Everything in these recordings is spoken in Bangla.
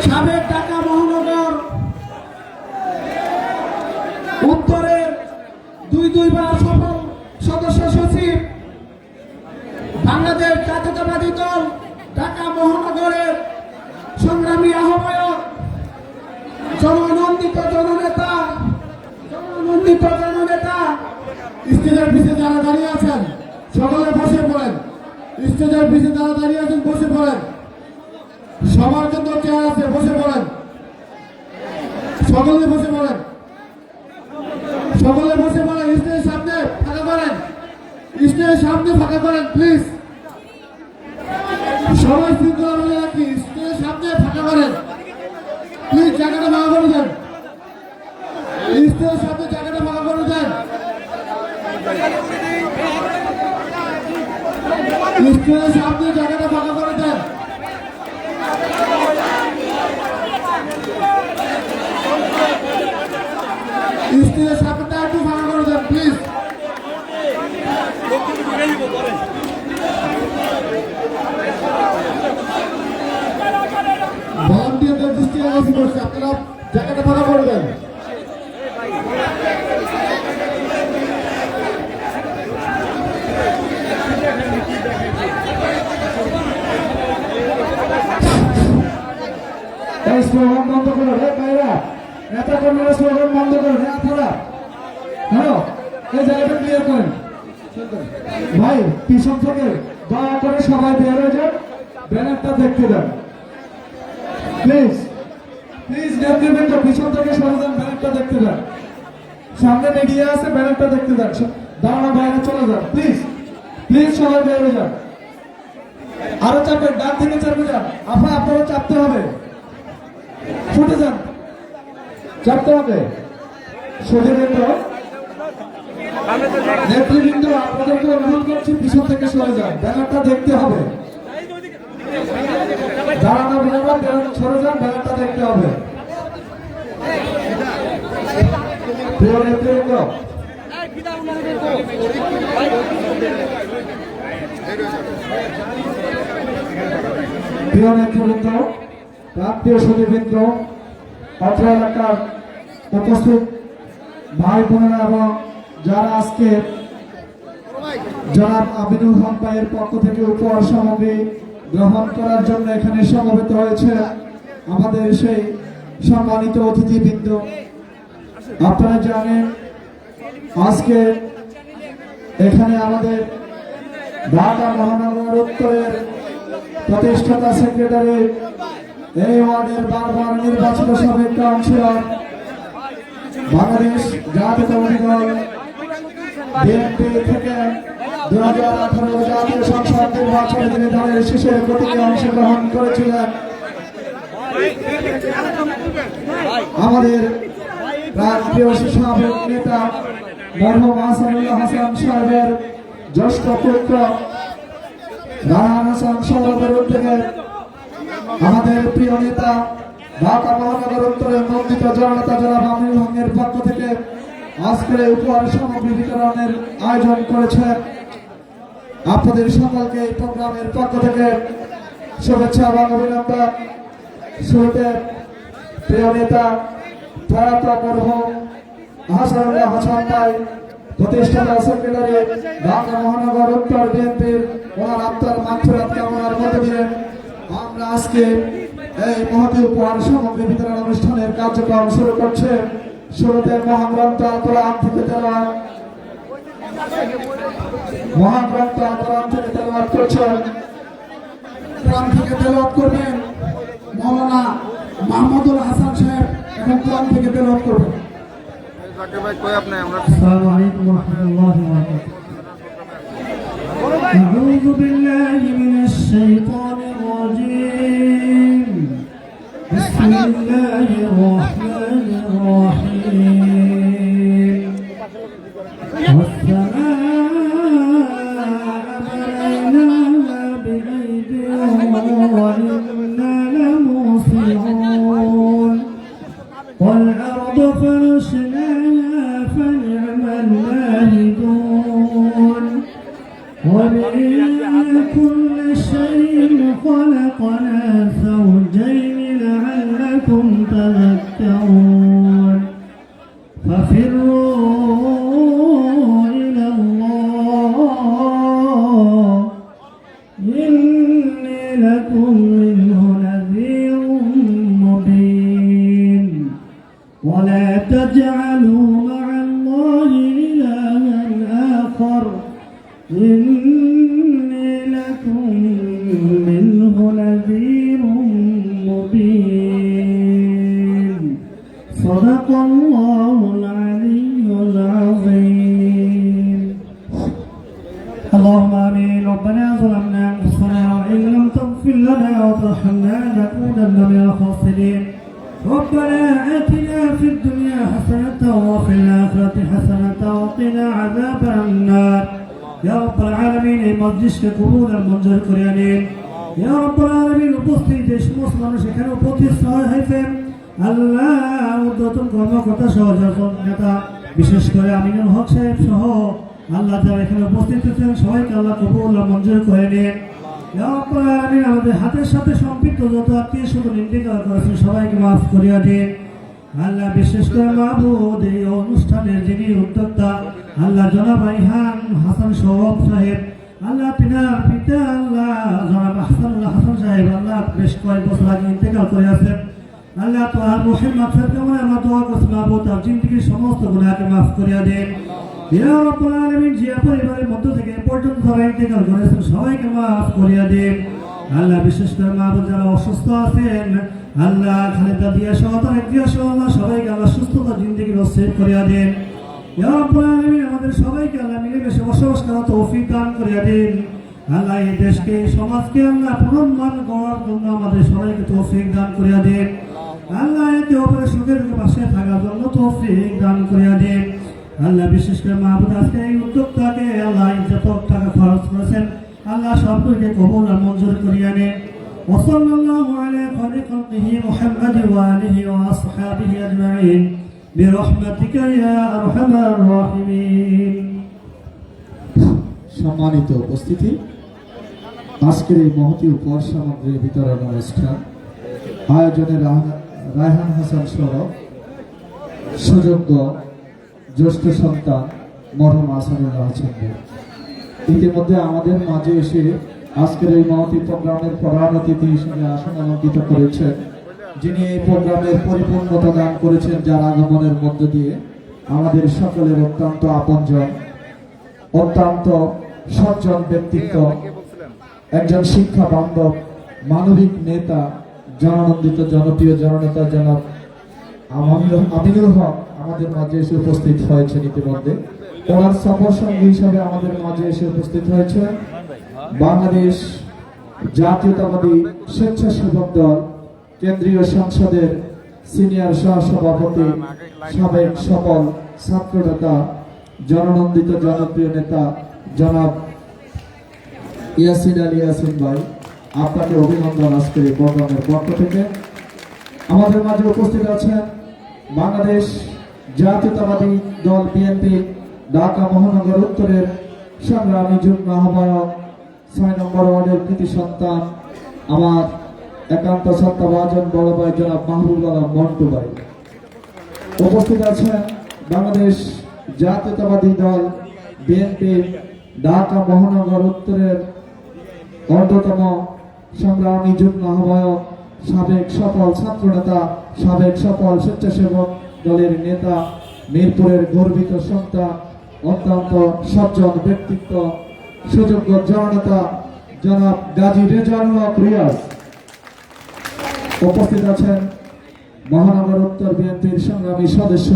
সাবেক ঢাকা মহানগর উত্তরের দুইবার সফল সদস্য সচিব, বাংলাদেশ জাতীয়তাবাদী দল ঢাকা মহানগরের সংগ্রামী আহ্বায়ক, জননন্দিত জননেতা স্টেজের পিছিয়ে যারা দাঁড়িয়ে আছেন সকলে বসে পড়েন। স্টেজের পিছিয়ে যারা দাঁড়িয়ে আছেন বসে পড়েন। সবার জন্য চেয়ার আছে, বসে পড়েন। সকলে বসে পড়েন। সকলে বসে পড়েন। স্টেজের সামনে ফাঁকা করেন। স্টেজের সামনে ফাঁকা করেন প্লিজ। সবাই শৃঙ্খলা বজায় রাখি। স্টেজের সামনে ফাঁকা করেন প্লিজ। জায়গাটা ফাঁকা করে দেন। স্টেজের সামনে জায়গাটা ফাঁকা করে দেন। স্টেজের সামনে জায়গাটা ফাঁকা করে দেন। স্টেজের সামনেটা একটু ফাঁকা করে দেন প্লিজ। ভলান্টিয়ারদের দৃষ্টি আকর্ষণ করছে, আপনারা জায়গাটা ফাঁকা করে দেন। স্লোগান বন্ধ করো রে ভাইরা, নেতা কর্মীরা স্লোগান বন্ধ করো রে আপনারা। হ্যালো, এই জায়গাটা ক্লিয়ার করেন ভাই। পিছন থেকে দয়া করে সবাই বের হয়ে যান, ব্যানারটা দেখতে দেন প্লিজ। নেতৃবৃন্দ পিছন থেকে সরে যান, ব্যানারটা দেখতে দেন। সামনে মিডিয়া আছে, ব্যানারটা দেখতে দেন। দাঁড়ানো বাইরে চলে যান প্লিজ। সবাই বের হয়ে যান। আরো চাপেন, ডান থেকে চাপে যান। আপনারা চাপতে হবে, ছুটে যান, চাপতে হবে। নেতৃবৃন্দ আপনাদেরকে অনুরোধ করছি পিছন থেকে সরে যান, ব্যানারটা দেখতে হবে। দাঁড়ানো সরে যান, ব্যানারটা দেখতে হবে। প্রিয় নেতৃবৃন্দ, প্রান্তীয় সুধীবৃন্দ, অত্র এলাকার উপস্থিত ভাই বোনেরা এবং যারা আজকে জনাব আমিনুল হক ভাইয়ের পক্ষ থেকে উপহার সামগ্রী গ্রহণ করার জন্য এখানে সমবেত হয়েছে আমাদের সেই সম্মানিত অতিথিবৃন্দ। আপনারা জানেন আজকে এখানে আমাদের ঢাকা মহানগর উত্তরের প্রতিষ্ঠাতা সেক্রেটারি, এই ওয়ার্ডের বারবার নির্বাচিত সাবেক কাউন্সিলর, বাংলাদেশ জাতীয়তাবাদী দল বিএনপি থেকে 2018 জাতীয় সংসদ নির্বাচনে তিনি দলের শেষের প্রতীকে অংশগ্রহণ করেছিলেন। আমাদের প্রিয় সাবেক নেতা মরহুম হাসানুল্লাহ হাসান সাহেবের জ্যেষ্ঠ পুত্র রাহান হাসান সৌরভের উদ্যোগে আমাদের প্রিয় নেতা ঢাকা মহানগর উত্তরের নন্দিত জননেতা জনাব আমিনুল হকের পক্ষ থেকে আজকের উপহার সামগ্রী বিতরণের আয়োজন করেছেন। আপনাদের সকলকে এই প্রোগ্রামের পক্ষ থেকে শুভেচ্ছা এবং অভিনন্দন। শুরুতে প্রিয় নেতা প্রয়াত মরহুম হাসানুল্লাহ হাসান ভাই, প্রতিষ্ঠাতা সেক্রেটারি ঢাকা মহানগর উত্তর বিএনপির, ওনার আত্মার মাগফিরাত কামনার মধ্য দিয়ে আমরা আজকে এই মহতী উপহার সামগ্রী বিতরণ অনুষ্ঠানের কার্যক্রম শুরু করছে। শুরুতে মহাগ্রন্থ আল কোরআন থেকে তেলাওয়াত করছেন। কোরআন থেকে তেলাওয়াত করবেন মাওলানা মাহমুদুল হাসান সাহেব। এখন কোরআন থেকে তেলাওয়াত করবেন। আসসালামু আলাইকুম ওয়া রাহমাতুল্লাহি ওয়া বারাকাতুহু। আউযু বিল্লাহি মিনাশ শাইতানির রাজীম। বিসমিল্লাহির রাহমানির রাহিম। والسماء بنيناها بأيد وإنا لموسعون والأرض فرشناها فنعم الماهدون ومن كل شيء خلقنا زوجين لعلكم تجعلوا مع الله إلها آخر إني لكم منه نذير مبين صدق الله العلي العظيم اللهم آمين ربنا ظلمنا أنفسنا وإن لم تغفر لنا وترحمنا لنكونن من الخاسرين ربنا آتنا في الدنيا حسنة وفي الآخرة حسنة وقنا عذاب النار يا رب العالمين এই মজলিসকে কবুল আর মঞ্জুর করে নিন ইয়া রব্বুল আলামিন উপস্থিত যে সমস্ত মানুষ এখানে উপস্থিত হয়েছেন আল্লাহ উদ্যতন কর্মকর্তা সহযোগী নেতা বিশেষ করে আমিনুল হক সাহেব সহ আল্লাহ যারা এখানে উপস্থিত আছেন সবাইকে আল্লাহ কবুল আর মঞ্জুর করে নিন ইয়া রব্বুল আলামিন আমাদের হাতের সাথে সম্পৃক্ত যত আত্মীয় স্বজন ইন্তেকাল করেছেন সবাইকে মাফ করিয়া দিন আল্লাহ বিশেষ করে মাহবুব এই অনুষ্ঠানের যিনি উদ্যোক্তা আল্লাহ জনাব রায়হান হাসান সওয়াব সাহেব আল্লাহ তিনার পিতা আল্লাহ জনাব হাসানুল্লাহ হাসান সাহেব আল্লাহ বেশ কয়েক বছর আগে ইন্তেকাল করে আছেন আল্লাহ তাআলা রহিম মাগফিরাত করে আমরা দোয়া করছি মাহবুব তার জিন্দেগীর সমস্ত গুনাহকে মাফ করিয়া দেন ইয়া রাব্বুল আলামিন যে পরিবারের মধ্য থেকে এ পর্যন্ত যারা ইন্তেকাল করেছেন সবাইকে মাফ করিয়া দেন আল্লাহ বিশেষ করে মাহবুব যারা অসুস্থ আছেন আল্লাহ খালেদা দিয়া সহ তার দিয়া সহ সবাইকে আল্লাহ সুস্থতা জিন্দেগি নসিব করিয়া দেন ইয়া রাব্বুল আলামিন আমাদের সবাইকে আল্লাহ মিলেমিশে বসবাস করার তৌফিক দান করিয়া দেন আল্লাহ এই দেশকে এই সমাজকে আল্লাহ পুনর্মান করার জন্য আমাদের সবাইকে তৌফিক দান করিয়া দেন আল্লাহ একে অপরের সুখের পাশে থাকার জন্য তৌফিক দান করিয়া দেন আল্লাহ বিশেষ করে মাহবুব আজকে এই উদ্যোক্তাকে আল্লাহ যত টাকা খরচ করেছেন আল্লাহ সবকে কবুল আর মঞ্জুর করিয়া নেন وصلى الله على خير خلقه محمد وآله وأصحابه أجمعين برحمتك يا أرحم الراحمين সম্মানিত উপস্থিতি আজকের এই মহতী উপহার সামগ্রী বিতরণ অনুষ্ঠান আয়োজনে রায়হান হাসান সহ সুযোগ্য জ্যেষ্ঠ সন্তান মরহুম আসানুল্লাহ হাসান ইতিমধ্যে আমাদের মাঝে এসে আজকের এই মহতী প্রোগ্রামের প্রধান অতিথি হিসেবে আসন অলঙ্কৃত করেছেন যিনি এই প্রোগ্রামের পরিপূর্ণতা দান করেছেন যার আগমনের মধ্য দিয়ে আমাদের সকলের অত্যন্ত আপনজন অত্যন্ত সজ্জন ব্যক্তিত্ব একজন শিক্ষা বান্ধব মানবিক নেতা জনানন্দিত জনপ্রিয় জননেতা জনাব আমিনুল হক আমাদের মাঝে এসে উপস্থিত হয়েছেন ইতিমধ্যে ওনার সফর সঙ্গী হিসাবে আমাদের মাঝে এসে উপস্থিত হয়েছে বাংলাদেশ জাতীয়তাবাদী স্বেচ্ছাসেবক দল কেন্দ্রীয় সংসদের সিনিয়র সহসভাপতি সাবেক সফল ছাত্র নেতা জননন্দিত জনপ্রিয় নেতা জনাব ইয়াসিন আলী ইয়াসিন ভাই আপনাকে অভিনন্দন আজকের এই প্রোগ্রামের পক্ষ থেকে আমাদের মাঝে উপস্থিত আছেন বাংলাদেশ জাতীয়তাবাদী দল বিএনপি ঢাকা মহানগর উত্তরের সংগ্রামী যুগ্ম আহ্বায়ক 6 নম্বর ওয়ার্ডের কৃতি সন্তান আমার একান্ত সত্তাভাজন বড় ভাই জনাব মাহবুব আলম মন্টু ভাই উপস্থিত আছেন বাংলাদেশ জাতীয়তাবাদী দল বিএনপি ঢাকা মহানগর উত্তরের অন্যতম সংগ্রামী যুগ্ম আহ্বায়ক সাবেক সফল ছাত্র নেতা সাবেক সফল স্বেচ্ছাসেবক দলের নেতা মিরপুরের গর্বিত সন্তান অত্যন্ত সজ্জন ব্যক্তিত্ব সুযোগ্য জননেতা জনাব গাজী রেজানুল হক রিয়াজ উপস্থিত আছেন মহানগর উত্তর বিএনপির সংগ্রামী সদস্য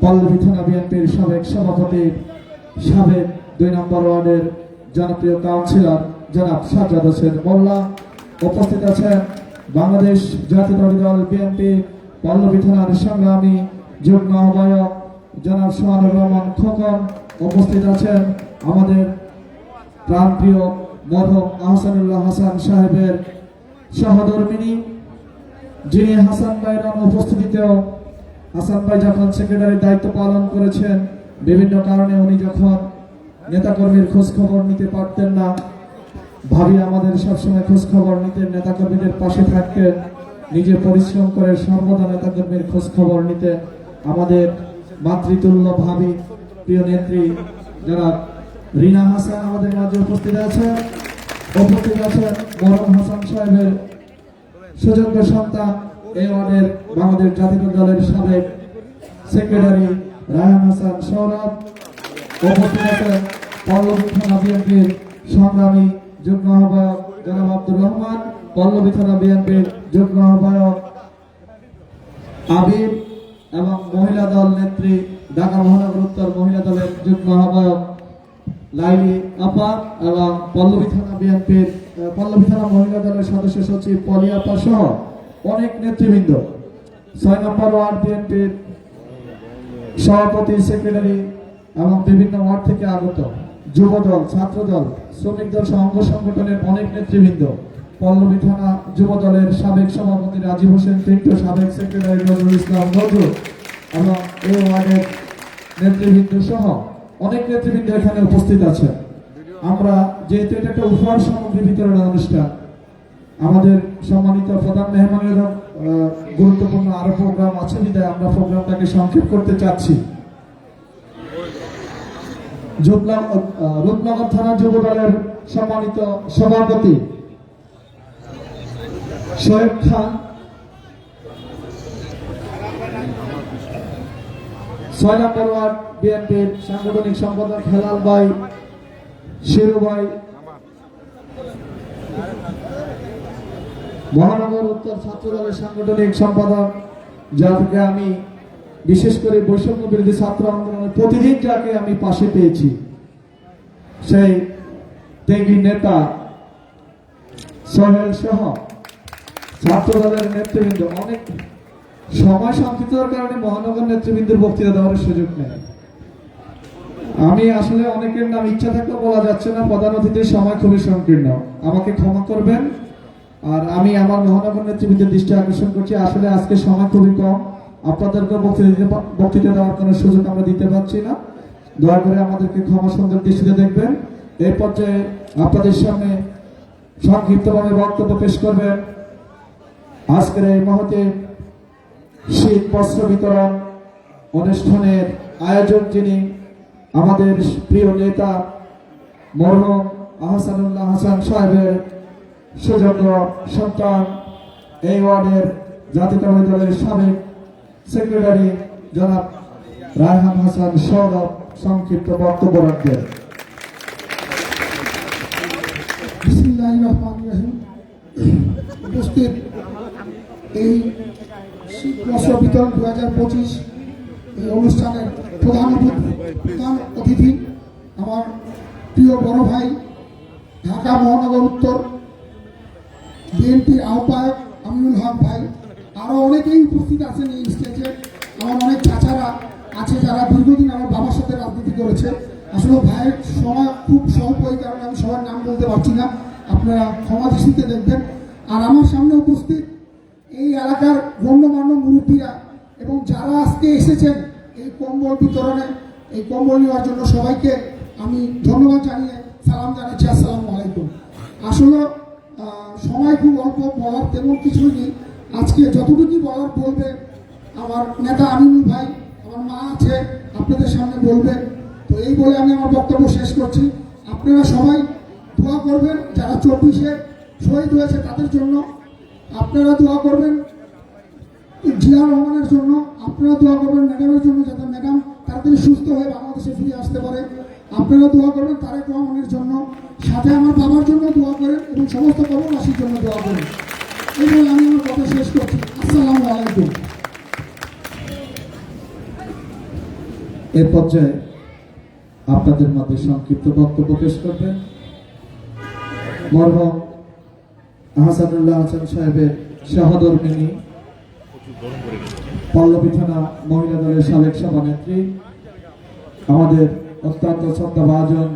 পল্লবী থানা বিএনপির সাবেক সভাপতি সাবেক 2 নম্বর ওয়ার্ডের জনপ্রিয় কাউন্সিলর জনাব সাজ্জাদ হোসেন মোল্লা উপস্থিত আছেন বাংলাদেশ জাতীয়তাবাদী দল বিএনপি পল্লবী থানার সংগ্রামী যুগ্ম আহ্বায়ক জনাব সোহানুর রহমান খোকন উপস্থিত আছেন আমাদের প্রাণপ্রিয় মরহুম আহসানুল্লাহ হাসান সাহেবের সহধর্মিনী যিনি হাসান ভাইয়ের অনুপস্থিতিতেও হাসান ভাই যখন সেক্রেটারির দায়িত্ব পালন করেছেন বিভিন্ন কারণে উনি যখন নেতাকর্মীর খোঁজ খবর নিতে পারতেন না ভাবি আমাদের সবসময় খোঁজ খবর নিতেন নেতাকর্মীদের পাশে থাকতেন নিজে পরিশ্রম করে সর্বদা নেতাকর্মীর খোঁজ খবর নিতেন আমাদের মাতৃতুল্য ভাবি প্রিয় নেত্রী যারা রিনা হাসান আমাদের মাঝে উপস্থিত আছেন মরহুম হাসান সাহেবের সুযোগ্য সন্তান এই ওয়ার্ডের বাংলাদেশ জাতীয় দলের সাবেক সেক্রেটারি রায়হান হাসান সৌরভ, উপস্থিত আছেন পল্লবী থানা বিএনপির সংগ্রামী যুগ্ম আহ্বায়ক জনাব আব্দুর রহমান, পল্লবী থানা বিএনপির যুগ্ম আহ্বায়ক আবির এবং মহিলা দল নেত্রী ঢাকা মহানগর উত্তর মহিলা দলের যুগ্ম আহ্বায়ক লাইলি আপা এবং পল্লবী থানা মহিলা দলের সদস্য সচিব পলি আপা সহ অনেক নেতৃবৃন্দ, 6 নম্বর ওয়ার্ড বিএনপির সভাপতি, সেক্রেটারি এবং বিভিন্ন ওয়ার্ড থেকে আগত যুব দল, ছাত্র দল, শ্রমিক দল সহ অঙ্গ সংগঠনের অনেক নেতৃবৃন্দ, পল্লবী থানা যুব দলের সাবেক সভাপতি রাজীব হোসেন টিন্টু, সাবেক সেক্রেটারি নজরুল ইসলাম নজরুল এবং এই ওয়ার্ডের নেতৃবৃন্দ সহ অনেক নেতৃবৃন্দ এখানে উপস্থিত আছেন। আমরা যেহেতু এটা একটা উপহার সামগ্রী বিতরণের অনুষ্ঠান, আমাদের সম্মানিত প্রধান মেহমানের গুরুত্বপূর্ণ আরো প্রোগ্রাম আছে বিধায় আমরা প্রোগ্রামটাকে সংক্ষেপ করতে চাচ্ছি। রূপনগর থানা যুব দলের সম্মানিত সভাপতি শোয়েব খান, 6 নম্বর ওয়ার্ড বিএনপির সাংগঠনিক সম্পাদক হেলাল ভাই, শিরু ভাই, মহানগর উত্তর ছাত্র দলের সাংগঠনিক সম্পাদক যাকে আমি বিশেষ করে বৈষম্য বিরোধী ছাত্র আন্দোলনের প্রতিদিন যাকে আমি পাশে পেয়েছি, সেই ত্যাগী নেতা সোহেল সহ ছাত্র দলের নেতৃবৃন্দ। অনেক সময় সংক্ষিপ্ততার কারণে মহানগর নেতৃবৃন্দের বক্তৃতা দেওয়ার সুযোগ নেই। আমি আসলে অনেকের নাম ইচ্ছা থাকলেও বলা যাচ্ছে না, প্রধান অতিথির সময় খুবই সংকীর্ণ, আমাকে ক্ষমা করবেন। আর আমি আমার মহানগর নেতৃবৃন্দের দৃষ্টি আকর্ষণ করছি, আসলে আজকে সময় খুবই কম, আপনাদেরকে বক্তৃতা দেওয়ার কোনো সুযোগ আমরা দিতে পারছি না। দয়া করে আমাদেরকে ক্ষমা সুন্দর দৃষ্টিতে দেখবেন। এই পর্যায়ে আপনাদের সামনে সংক্ষিপ্তভাবে বক্তব্য পেশ করবেন আজকের এই মহতে শীত বস্ত্র বিতরণ অনুষ্ঠানের আয়োজক, যিনি আমাদের প্রিয় নেতা মরহুম আহসানুল্লাহ হাসান সাহেবের সুযোগ্য সন্তান, এই ওয়ার্ডের জাতীয়তাবাদী দলের সাবেক সেক্রেটারি জনাব রায়হান হাসান সৌরভ সংক্ষিপ্ত বক্তব্য রাখবেন। বিসমিল্লাহির রহমানির রহিম। উপস্থিত এই শীত বস্ত্র বিতরণ 2025 এই অনুষ্ঠানের প্রধান অতিথি আমার প্রিয় বড় ভাই, ঢাকা মহানগর উত্তর বিএনপির আহ্বায়ক আমিনুল হক ভাই, আরও অনেকেই উপস্থিত আছেন এই স্টেজে। আমার অনেক চাচারা আছে যারা দীর্ঘদিন আমার বাবার সাথে রাজনীতি করেছে। আসলে ভাইয়ের সময় খুব স্বল্প, এই কারণে আমি সবার নাম বলতে পারছি না, আপনারা ক্ষমা দৃষ্টিতে দেখবেন। আর আমার সামনে উপস্থিত এই এলাকার গণ্যমান্য মুরব্বীরা এবং যারা আজকে এসেছেন এই কম্বল বিতরণে, এই কম্বল নেওয়ার জন্য সবাইকে আমি ধন্যবাদ জানিয়ে সালাম জানাচ্ছি, আসসালামু আলাইকুম। আসলে সময় খুব অল্প, বলার তেমন কিছুই নেই। আজকে যতটুকু বলার বলবে আমার নেতা আমিনুল ভাই, আমার মা আছে আপনাদের সামনে বলবে। তো এই বলে আমি আমার বক্তব্য শেষ করছি। আপনারা সবাই দোয়া করবেন, যারা 24-এ শহীদ হয়েছে তাদের জন্য আপনারা দোয়া করবেন, জিয়া রহমানের জন্য আপনারা দোয়া করবেন, ম্যাডামের জন্য যাতে ম্যাডাম তাড়াতাড়ি সুস্থ হয়ে বাংলাদেশে ফিরে আসতে পারে। আপনারা দোয়া করবেন তারেক রহমানের জন্য, সাথে আমার বাবার জন্য দোয়া করেন এবং সমস্ত কবরবাসীর জন্য দোয়া করেন। এই বলে আমি আমার কথা শেষ করছি। আসসালামু আলাইকুম। এর পর্যায়ে আপনাদের মধ্যে সংক্ষিপ্ত বক্তব্য পেশ করবেন মরহুম আহসানুল্লাহ হাসান সাহেবের সহধর্মিনী, পল্লবী থানা মহিলা দলের সাবেক সভানেত্রী, আমাদের অত্যন্ত শ্রদ্ধাভাজন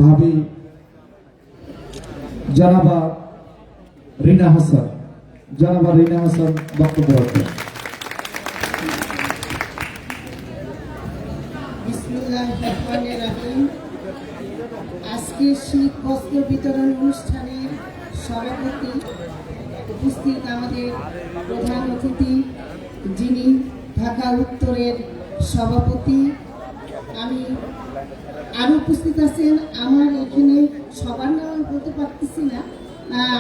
ভাবি জনাবা রিনা হাসান বক্তব্য রাখবেন। আজকে শীত বস্ত্র বিতরণ অনুষ্ঠানের সভাপতি, উপস্থিত আমাদের প্রধান অতিথি যিনি ঢাকা উত্তরের সভাপতি, আমি আরও উপস্থিত আছেন, আমার এখানে সবার নাম বলতে পারতেছি না,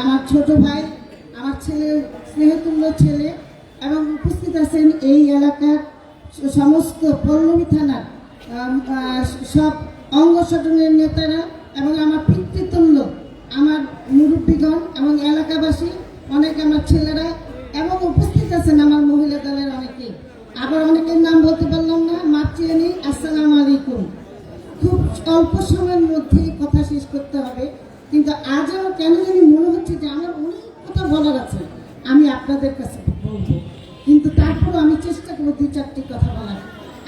আমার ছোট ভাই, আমার ছেলে, স্নেহতুল্য ছেলে, এবং উপস্থিত আছেন এই এলাকার সমস্ত পল্লবী থানার সব অঙ্গ সংগঠনের নেতারা এবং আমার পিতৃতুল্য আমার মুরব্বীগণ এবং এলাকাবাসী, অনেক আমার ছেলেরা এবং উপস্থিত আছেন আমার মহিলা দলের অনেকেই। আবার অনেকের নাম বলতে পারলাম না, মাপ চেয়ে নিই। আসসালামু আলাইকুম। খুব অল্প সময়ের মধ্যে কথা শেষ করতে হবে, কিন্তু আজ আমার কেন জানি মনে হচ্ছে যে আমার অনেক কথা বলার আছে, আমি আপনাদের কাছে বলবো, কিন্তু তারপর আমি চেষ্টা করবো 2-4টি কথা বলার।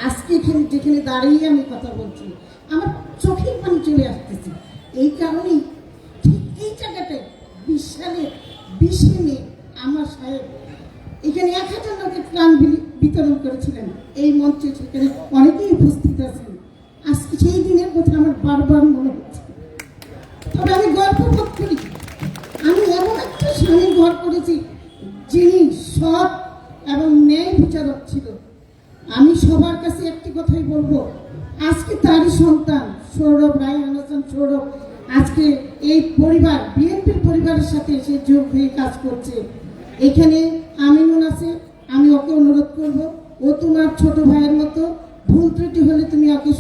আজকে এখানে যেখানে দাঁড়িয়ে আমি কথা বলছি, আমার চোখের পানি চলে আসতেছে। এই কারণেই ঠিক এই জায়গাটায় 20 সালের 20 মে আমার সাহেব এখানে 1000 লোকের ত্রাণ বিতরণ করেছিলেন। এই মঞ্চে সেখানে অনেকেই উপস্থিত আছেন। আজকে সেই দিনের কথা আমার বারবার মনে হচ্ছে। তবে আমি গল্প বোধ করি, আমি এমন একটা স্বামীর ঘর করেছি যিনি সৎ এবং ন্যায় বিচারক ছিল। আমি সবার কাছে একটি কথাই বলবো, আজকে তারই সন্তান সৌরভ, রায়হান হাসান সৌরভ আজকে এই পরিবার বিএনপির পরিবারের সাথে সে যোগ হয়ে কাজ করছে। এখানে আমিনুল আছে, আমি ওকে অনুরোধ করব, ও তোমার ছোট ভাইয়ের মতো, ভুল ত্রুটি হলে তুমি ওকে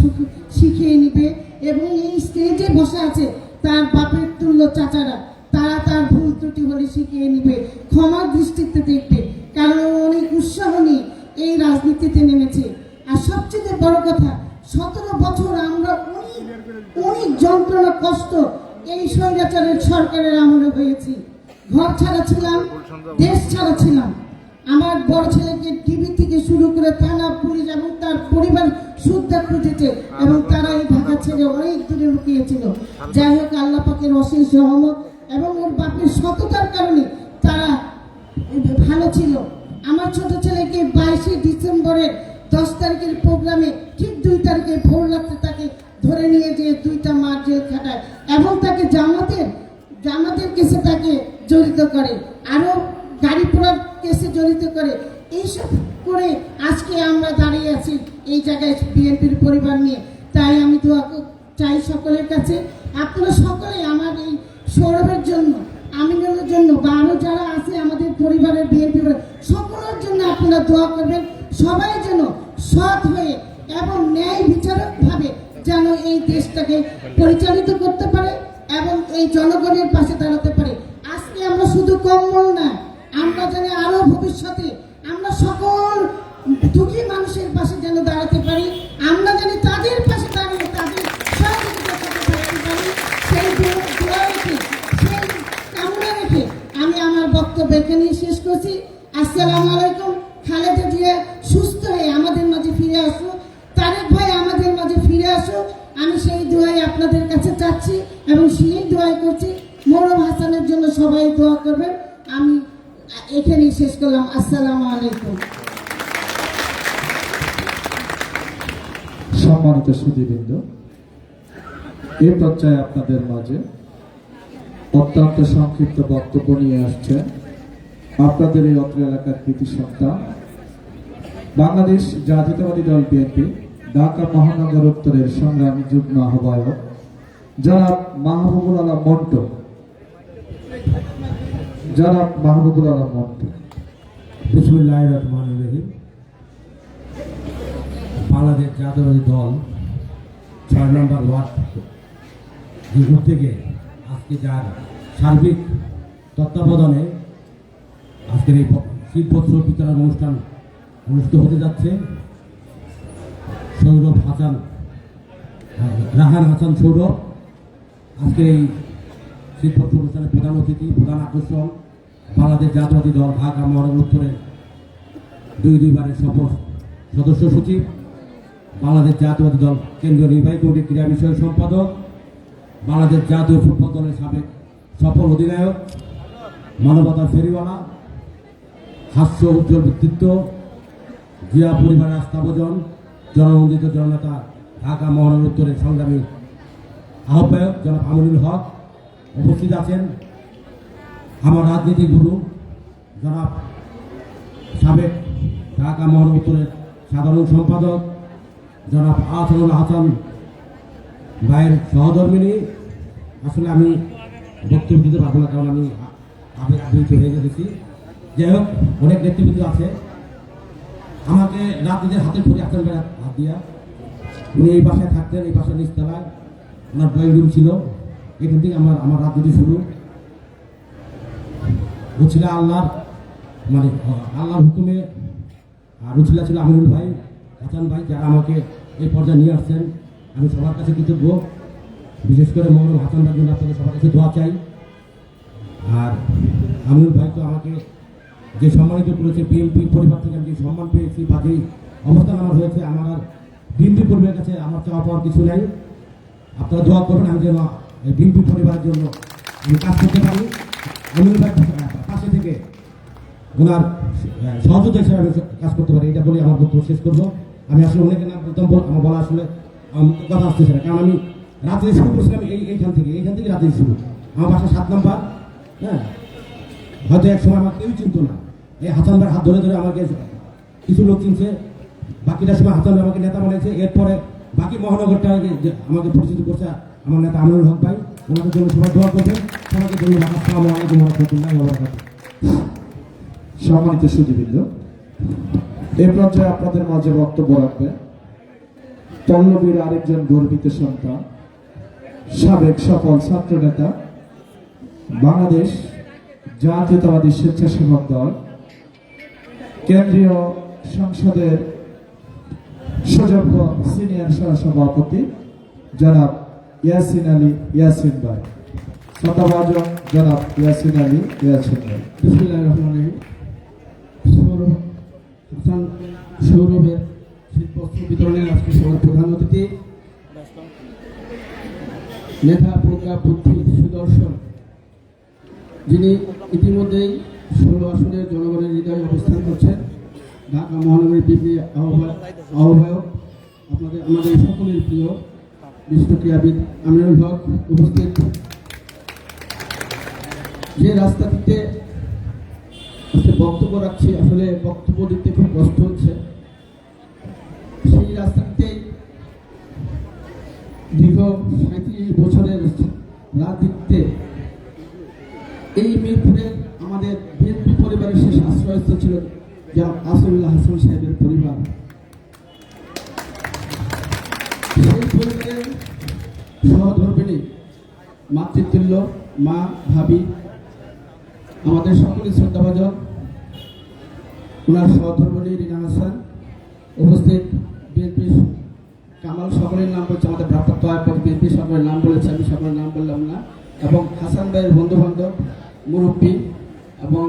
শিখিয়ে নিবে। এবং এই স্টেজে বসে আছে তার বাপের তুল্য চাচারা, তারা তার ভুল ত্রুটি হলে শিখিয়ে নিবে, ক্ষমার দৃষ্টিতে দেখবে, কারণ ও অনেক উৎসাহ নিয়ে এই রাজনীতিতে নেমেছে। আর সবচেয়ে বড় কথা, 17 বছর আমরা অনেক যন্ত্রণা কষ্ট এই স্বৈরাচারের সরকারের আমলে হয়েছি। ঘর ছাড়া ছিলাম, দেশ ছাড়া ছিলাম। আমার বড় ছেলেকে টিভি থেকে শুরু করে থানা, পুলিশ এবং তার পরিবার সুদ্ধা খুঁজেছে এবং তারা এই ঢাকা ছেড়ে অনেক দূরে লুকিয়েছিল। যাই হোক, আল্লাহ পাকের অশেষ রহমত এবং ওর বাপের সততার কারণে তারা ভালো ছিল। আমার ছোট ছেলেকে 22 ডিসেম্বরের 10 তারিখের প্রোগ্রামে ঠিক 2 তারিখে ভোর রাত্রে তাকে ধরে নিয়ে যেয়ে 2টা মাস জেল খাটায় এবং তাকে জামাতের কেসে তাকে জড়িত করে, আরো গাড়ি পোড়ার কেসে জড়িত করে। এইসব করে আজকে আমরা দাঁড়িয়ে আছি এই জায়গায় বিএনপির পরিবার নিয়ে। তাই আমি দোয়া চাই সকলের কাছে, আপনারা সকলে আমার এই সৌরভের জন্য, আমিনুলের জন্য বা আরো যারা আছে আমাদের পরিবারের বিএনপি সকলের জন্য আপনারা দোয়া করবেন। সবাই যেন সৎ হয়ে এবং ন্যায় বিচারক ভাবে যেন এই দেশটাকে পরিচালিত করতে পারে এবং এই জনগণের পাশে দাঁড়াতে পারে। আজকে আমরা শুধু কম্বল না, আমরা যেন আরো ভবিষ্যতে আমরা সকল দুঃখী মানুষের পাশে যেন দাঁড়াতে পারি, আমরা যেন তাদের পাশে দাঁড়িয়ে তাদের সহযোগিতা করতে পারি। সেই দোয়া রেখে, সেই কামনা রেখে আমি আমার বক্তব্য এখানে শেষ করছি। আসসালামু আলাইকুম। খালেদা জিয়া সুস্থ হয়ে আমাদের মাঝে ফিরে আসুক, তারেক ভাই আমাদের মাঝে ফিরে আসুক, আমি সেই দোয়াই আপনাদের কাছে চাচ্ছি এবং সেই দোয়াই করছি। মোরম হাসানের জন্য সবাই দোয়া করবেন। আমি এখানেই শেষ করলাম। আসসালামু আলাইকুম। সম্মানিত সুধীবৃন্দ, এই পর্যায়ে আপনাদের মাঝে অত্যন্ত সংক্ষিপ্ত বক্তব্য নিয়ে আসছে আপনাদের এই অত্র এলাকার কৃতি সন্তান, বাংলাদেশ জাতীয়তাবাদী দল বিএনপি ঢাকা মহানগর উত্তরের সংগ্রামী যুগ্ম আহ্বায়ক জনাব মাহবুবুল আলম মন্টু। বিসমিল্লাহির রহমানির রহিম। বাংলাদেশ জাতীয়তাবাদী দল 6 নম্বর ওয়ার্ড গ্রুপ থেকে আজকে যার সার্বিক তত্ত্বাবধানে আজকের এই শীতবস্ত্র বিতরণ অনুষ্ঠান অনুষ্ঠিত হতে যাচ্ছে। সৌরভ হাসান, রায়হান হাসান সৌরভ আজকের এই শীতবস্ত্র অনুষ্ঠানের প্রধান অতিথি, প্রধান আকর্ষণ বাংলাদেশ জাতীয়তাবাদী দল ঢাকা মহানগর উত্তরের 2 সফল সদস্য সচিব, বাংলাদেশ জাতীয়তাবাদী দল কেন্দ্রীয় নির্বাহী কমিটির ক্রীড়া বিষয়ক সম্পাদক, বাংলাদেশ জাতীয় ফুটবল দলের সাবেক সফল অধিনায়ক, মানবতার ফেরিওয়ালা, হাস্য উজ্জ্বল ব্যক্তিত্ব, জিয়া পরিবারের আস্থাভোজন, জননন্দিত জননেতা, ঢাকা মহানগর উত্তরের সংগ্রামী আহ্বায়ক জনাব আমিনুল হক উপস্থিত আছেন। আমার রাজনীতি গুরু জনাব সাবেক ঢাকা মহানগর উত্তরের সাধারণ সম্পাদক জনাব আহসানুল হাসান ভাইয়ের সহধর্মিনী। আসলে আমি বক্তব্য দিতে পারবো না, কারণ আমি আবেগ হয়ে গেছি। যাই হোক, অনেক নেতৃবৃন্দ আছে। আমাকে রাত্রিদের হাতে ধরে হাতের বেড়া হাত দিয়া উনি এই বাসায় থাকতেন, এই বাসার নিচতলায় ওনার ড্রয়িং রুম ছিল। এখান থেকে আমার রাজনীতি শুরু রুচিলা আল্লাহর মানে আল্লাহর হুকুমে। আর রুচিলা ছিল আমিনুল ভাই, হাসান ভাই, যারা আমাকে এই পর্যায়ে নিয়ে আসছেন। আমি সবার কাছে কৃতজ্ঞ, বিশেষ করে মৌলানা হাসান ভাইয়ের জন্য আপনাদের সবার কাছে দোয়া চাই। আর আমিনুল ভাই তো আমাকে যে সম্মানিত করেছে, বিএনপি পরিবার থেকে আমি যে সম্মান পেয়েছি বা যে অবস্থান আমার হয়েছে, আমার আর বিএনপি পরিবারের কাছে আমার চাওয়া পাওয়ার কিছু নেই। আপনারা দোয়া করবেন আমি যেন এই বিএনপি পরিবারের জন্য আমি কাজ করতে পারি। আমিনুল ভাই পাশে থেকে ওনার সহযোগিতা হিসেবে আমি কাজ করতে পারি, এটা বলে আমার বক্তব্য শেষ করবো। আমি আসলে অনেকের নাম বলতাম, আমার বলা আসলে আমার কথা আসতেছে না, কারণ আমি রাজনীতি শুরু করছিলাম এইখান থেকে রাজনীতি শুরু। আমার বাসা 7 নম্বর। হ্যাঁ, হয়তো এক সময় আমার কেউ চিনত না, এই হাসান ভাই হাত ধরে ধরে আমাকে কিছু লোক চিনছে, বাকিটা সময় হাসান ভাই আমাকে নেতা বানিয়েছে। এরপরে বাকি মহানগরটা আমাকে পরিচিত করছে আমার নেতা আমিনুল হক ভাই। ওনাদের জন্য সবাই দোয়া করবেন। সবাইকে ধন্যবাদ। আসসালামু আলাইকুম ওয়া রাহমাতুল্লাহি ওয়া বারাকাতুহু। সম্মানিত সুধীবৃন্দ, এই পর্যায়ে আপনাদের মাঝে বক্তব্য রাখবেন পল্লবীর আরেকজন গর্বিত সন্তান, সাবেক সফল ছাত্র নেতা, বাংলাদেশ জাতীয়তাবাদী স্বেচ্ছাসেবক দল, কেন্দ্রীয় সংসদের সুযোগ্য সিনিয়র সহসভাপতি জনাব ইয়াসিন আলী ইয়াসিন ভাই। শ্রদ্ধাভাজন জনাব ইয়াসিন আলী ইয়াসিন ভাই। বিসমিল্লাহির রহমানির রহিম। হাসান সৌরভের শীতবস্ত্র বিতরণের আজকে সবার প্রধান অতিথি, মেধা, প্রজ্ঞা, বুদ্ধি, সুদর্শন, যিনি ইতিমধ্যেই 16 আসনের জনগণের হৃদয়ে অবস্থান করছেন, ঢাকা মহানগরীর বিপ্লবী আহ্বায়ক, আমাদের সকলের প্রিয় বিশিষ্ট ক্রীড়াবিদ আমিনুল হক উপস্থিত। যে রাস্তাটিতে আজকে বক্তব্য রাখছি, আসলে বক্তব্য দিতে খুব কষ্ট হচ্ছে। সেই রাস্তাটিতে দীর্ঘ 37 বছরের রাজনীতিতে এই মিরপুরে আমাদের বিএনপি পরিবারের শেষ আশ্রয়স্থল ছিল যেমন আসিফুল্লাহ হাসান সাহেবের পরিবার। সেই পরিবারের সহধর্মিণী, মাতৃতুল্য মা, ভাবি, আমাদের সকলের শ্রদ্ধাভাজন ওনার সহধর্মিণী রিনা হাসান উপস্থিত, বিএনপি কামাল, সকলের নাম বলছে, আমাদের ভারপ্রাপ্ত আহ্বায়ক বিএনপি সকলের নাম বলেছে, আমি সকলের নাম বললাম না, এবং হাসান ভাইয়ের বন্ধু বান্ধব, মুরব্বী এবং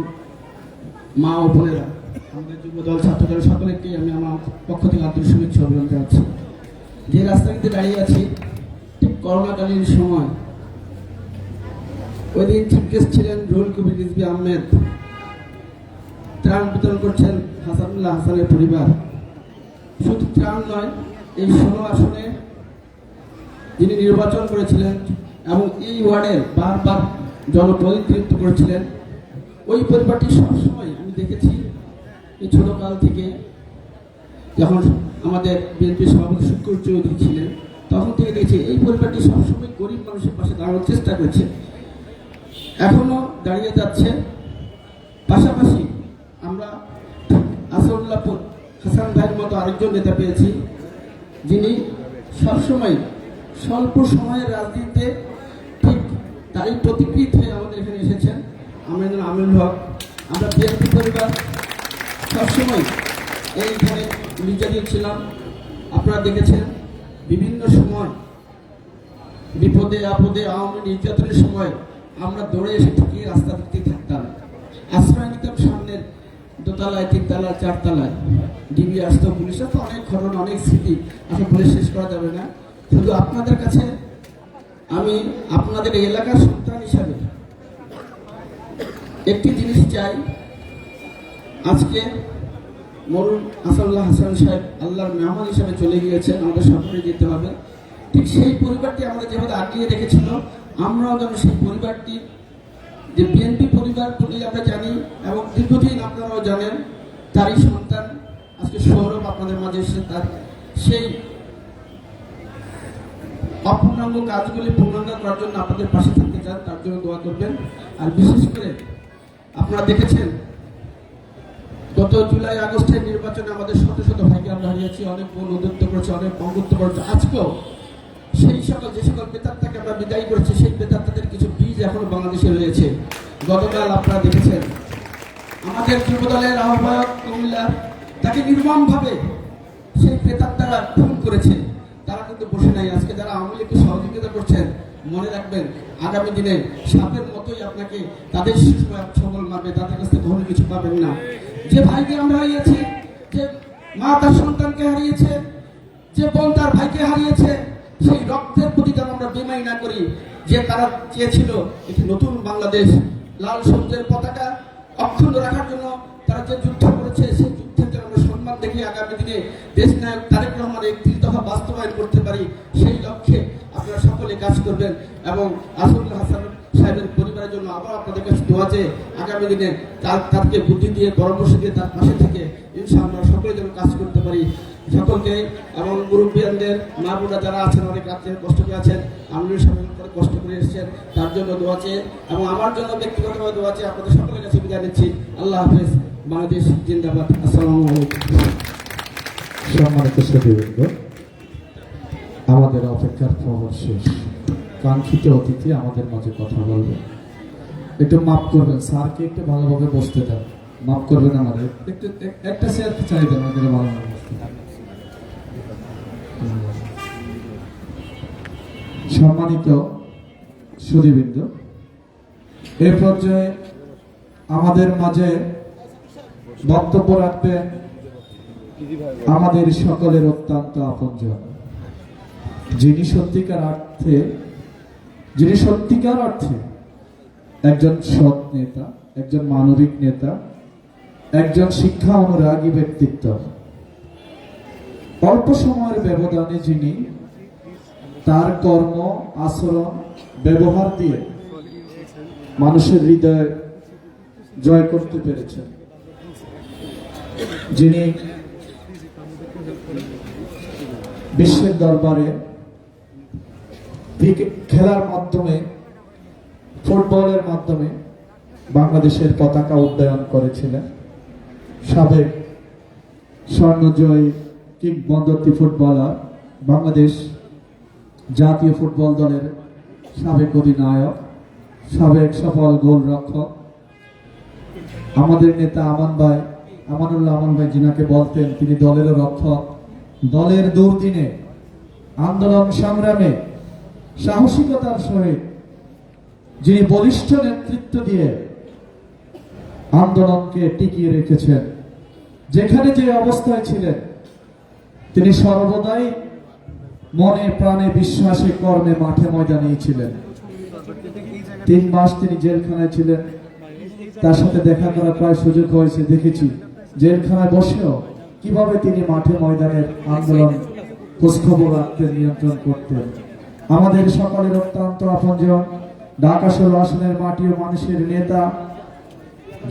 মা ও বোনেরা, আমাদের যুবদল, ছাত্রদল সকলেরকেই আমি আমার পক্ষ থেকে আন্তরিক শুভেচ্ছা অভিনন্দন জানাচ্ছি। যে রাস্তাটিতে দাঁড়িয়ে আছি, ঠিক করোনাকালীন সময় ওই দিন চিফ গেস্ট ছিলেন রুহুল কবির রিজভী আহমেদ। ত্রাণ বিতরণ করছেন হাসানুল্লাহ হাসানের পরিবার। শুধু ত্রাণ নয়, এই 16 আসনে যিনি নির্বাচন করেছিলেন এবং এই ওয়ার্ডের বারবার জনপ্রতিনিধিত্ব করেছিলেন, ওই পরিবারটি সবসময় আমি দেখেছি এই ছোটকাল থেকে, যখন আমাদের বিএনপি সভাপতি শুক্কুর চৌধুরী ছিলেন তখন থেকে দেখেছি এই পরিবারটি সবসময় গরিব মানুষের পাশে দাঁড়ানোর চেষ্টা করেছে, এখনো দাঁড়িয়ে যাচ্ছে। পাশাপাশি আমরা আসিফুল্লাহ হাসান ভাইয়ের মতো আরেকজন নেতা পেয়েছি, যিনি সবসময় স্বল্প সময়ের রাজনীতিতে ঠিক তারই প্রতিকৃত হয়ে আমাদের এখানে এসেছেন। আমিনুল হক, আমরা বিএনপি পরিবার সবসময় এইখানে নির্যাতিত ছিলাম। আপনারা দেখেছেন বিভিন্ন সময় বিপদে আপদে আওয়ামী নির্যাতনের সময় আমরা দৌড়ে এসে ঠিকই রাস্তা দিকতেই থাকতাম, আশ্রয় নিতাম সামনের দোতলায়, 3 তলায়, 4 তলায়। ডিবি আসতো, পুলিশ আসতো, অনেক ঘটনা, অনেক স্মৃতি আসলে বলে শেষ করা যাবে না। শুধু আপনাদের কাছে আমি আপনাদের এলাকার সন্তান হিসাবে একটি জিনিস চাই, আজকে মরুন আসিফুল্লাহ হাসান সাহেব আল্লাহর মেহমান হিসাবে চলে গিয়েছেন, আমাদের সকলে যেতে হবে। ঠিক সেই পরিবারটি আমাদের যেভাবে আগিয়ে রেখেছিল, আমরাও যেন সেই পরিবারটি, যে বিএনপি পরিবার বলে আমরা জানি এবং দীর্ঘদিন আপনারাও জানেন, তারই সন্তান আজকে সৌরভ আপনাদের মাঝে এসে তার সেই অপূর্ণাঙ্গ কাজগুলি পূর্ণাঙ্গ করার জন্য আপনাদের পাশে থাকতে চান, তার জন্য দোয়া করবেন। আর বিশেষ করে আপনারা দেখেছেন গত জুলাই আগস্টের নির্বাচনে আমাদের শত শত ভাইকে আমরা হারিয়েছি, অনেক বোন উদ্যুক্ত করেছে, অনেক বঙ্গুত্ব করেছে। আজকেও সেই সকল যে সকল বেতারটাকে আমরা বিদায় করেছি, সেই বেতারটাদের কিছু বীজ এখনো বাংলাদেশে রয়েছে। গতকাল আপনারা দেখেছেন আমাদের যুবদলের আহ্বায়ক কুমিল্লার তাকে নির্মমভাবে সেই বেতারটারা খুন করেছে। তারা কিন্তু বসে নাই। আজকে যারা আওয়ামী লীগকে সহযোগিতা করছেন, মনে রাখবেন আগামী দিনে সাপের মতোই আপনাকে তাদের সবল মারবে, তাদের কাছ থেকে কখনো কিছু পাবেন না। যে ভাইকে আমরা হারিয়েছি, যে মা তার সন্তানকে হারিয়েছে, যে বোন তার ভাইকে হারিয়েছে, সেই রক্তের প্রতি যেন আমরা বেমাই না করি। যে তারা চেয়েছিল একটি নতুন বাংলাদেশ, লাল সবুজের পতাকা অক্ষুণ্ণ রাখার জন্য তারা যে যুদ্ধ করেছে, সেই যুদ্ধের জন্য আমরা সম্মান দেখে আগামী দিনে দেশ নায়ক তারেক রহমানের 31 দফা বাস্তবায়ন করতে পারি, সেই লক্ষ্যে আপনারা সকলে কাজ করবেন। এবং আসিফুল হাসান সাহেবের পরিবারের জন্য আবার আপনাদের কাছে দোয়া চেয়ে আগামী দিনে তাদেরকে বুদ্ধি দিয়ে পরামর্শ দিয়ে তার পাশে থেকে ইনশাআল্লাহ সকলে যেন কাজ করতে পারি। সকলকে এবং মুরব্বিয়ানদের মা বোনরা যারা আছেন, অনেক রাত্রে কষ্ট করে আছেন, আমিনুল সাহেব কষ্ট করে এসেছেন, তার জন্য দোয়া চেয়ে এবং আমার জন্য ব্যক্তিগতভাবে দোয়া চেয়ে আপনাদের সকলের কাছে বিদায় নিচ্ছি। আল্লাহ হাফেজ। বাংলাদেশ জিন্দাবাদ। আসসালামু আলাইকুম। সম্মানিত সুধীবৃন্দ, আমাদের অপেক্ষার প্রহর শেষ। কাঙ্ক্ষিত অতিথি আমাদের মাঝে কথা বলবে। একটু মাফ করবেন, স্যারকে একটু ভালোভাবে বসতে দেন। মাফ করবেন আমাদের, একটু একটা চেয়ার চাই দেন আমাদের ভালোভাবে বসতে। সম্মানিত সুধীবৃন্দ, এই পর্যায়ে আমাদের মাঝে বক্তব্য রাখবেন আমাদের সকলের অত্যন্ত আপনজন, যিনি সত্যিকার অর্থে একজন সৎ নেতা, একজন মানবিক নেতা, একজন শিক্ষা অনুরাগী ব্যক্তিত্ব। অল্প সময়ের ব্যবধানে যিনি তার কর্ম, আচরণ, ব্যবহার দিয়ে মানুষের হৃদয় জয় করতে পেরেছেন, যিনি বিশ্বের দরবারে খেলার মাধ্যমে, ফুটবলের মাধ্যমে বাংলাদেশের পতাকা উড্ডয়ন করেছিলেন। সাবেক স্বর্ণজয়ী কিংবদন্তি ফুটবলার, বাংলাদেশ জাতীয় ফুটবল দলের সাবেক অধিনায়ক, সাবেক সফল গোলরক্ষক, আমাদের নেতা আমানুল্লাহ আমান ভাই যিনাকে বলতেন, তিনি দলেরও রক্ষক। দলের দুর্দিনে আন্দোলন সংগ্রামে সাহসিকতার সহিত যিনি বলিষ্ঠ নেতৃত্ব দিয়ে আন্দোলনকে টিকিয়ে রেখেছেন, যেখানে যে অবস্থায় ছিলেন তিনি সর্বদাই মনে প্রাণে বিশ্বাসে কর্মে মাঠে ময়দানেই ছিলেন। 3 মাস তিনি জেলখানায় ছিলেন। তার সাথে দেখা করার প্রায় সুযোগ হয়েছে, দেখেছি জেলখানায় বসেও কিভাবে তিনি মাঠে ময়দানের আন্দোলন খোঁজখবর রাখতেন, নিয়ন্ত্রণ করতেন। আমাদের সকলের অত্যন্ত আপনজন, ঢাকা 16 আসনের মাটি ও মানুষের নেতা,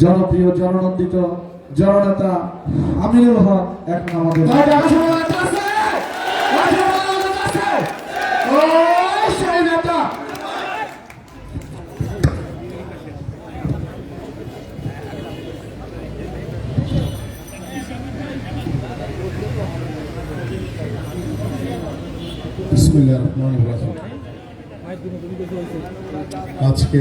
জনপ্রিয় জননন্দিত জননেতা আমিনুল হক এখন আমাদের বিসমিল্লাহির রহমানির রহিম। আজকে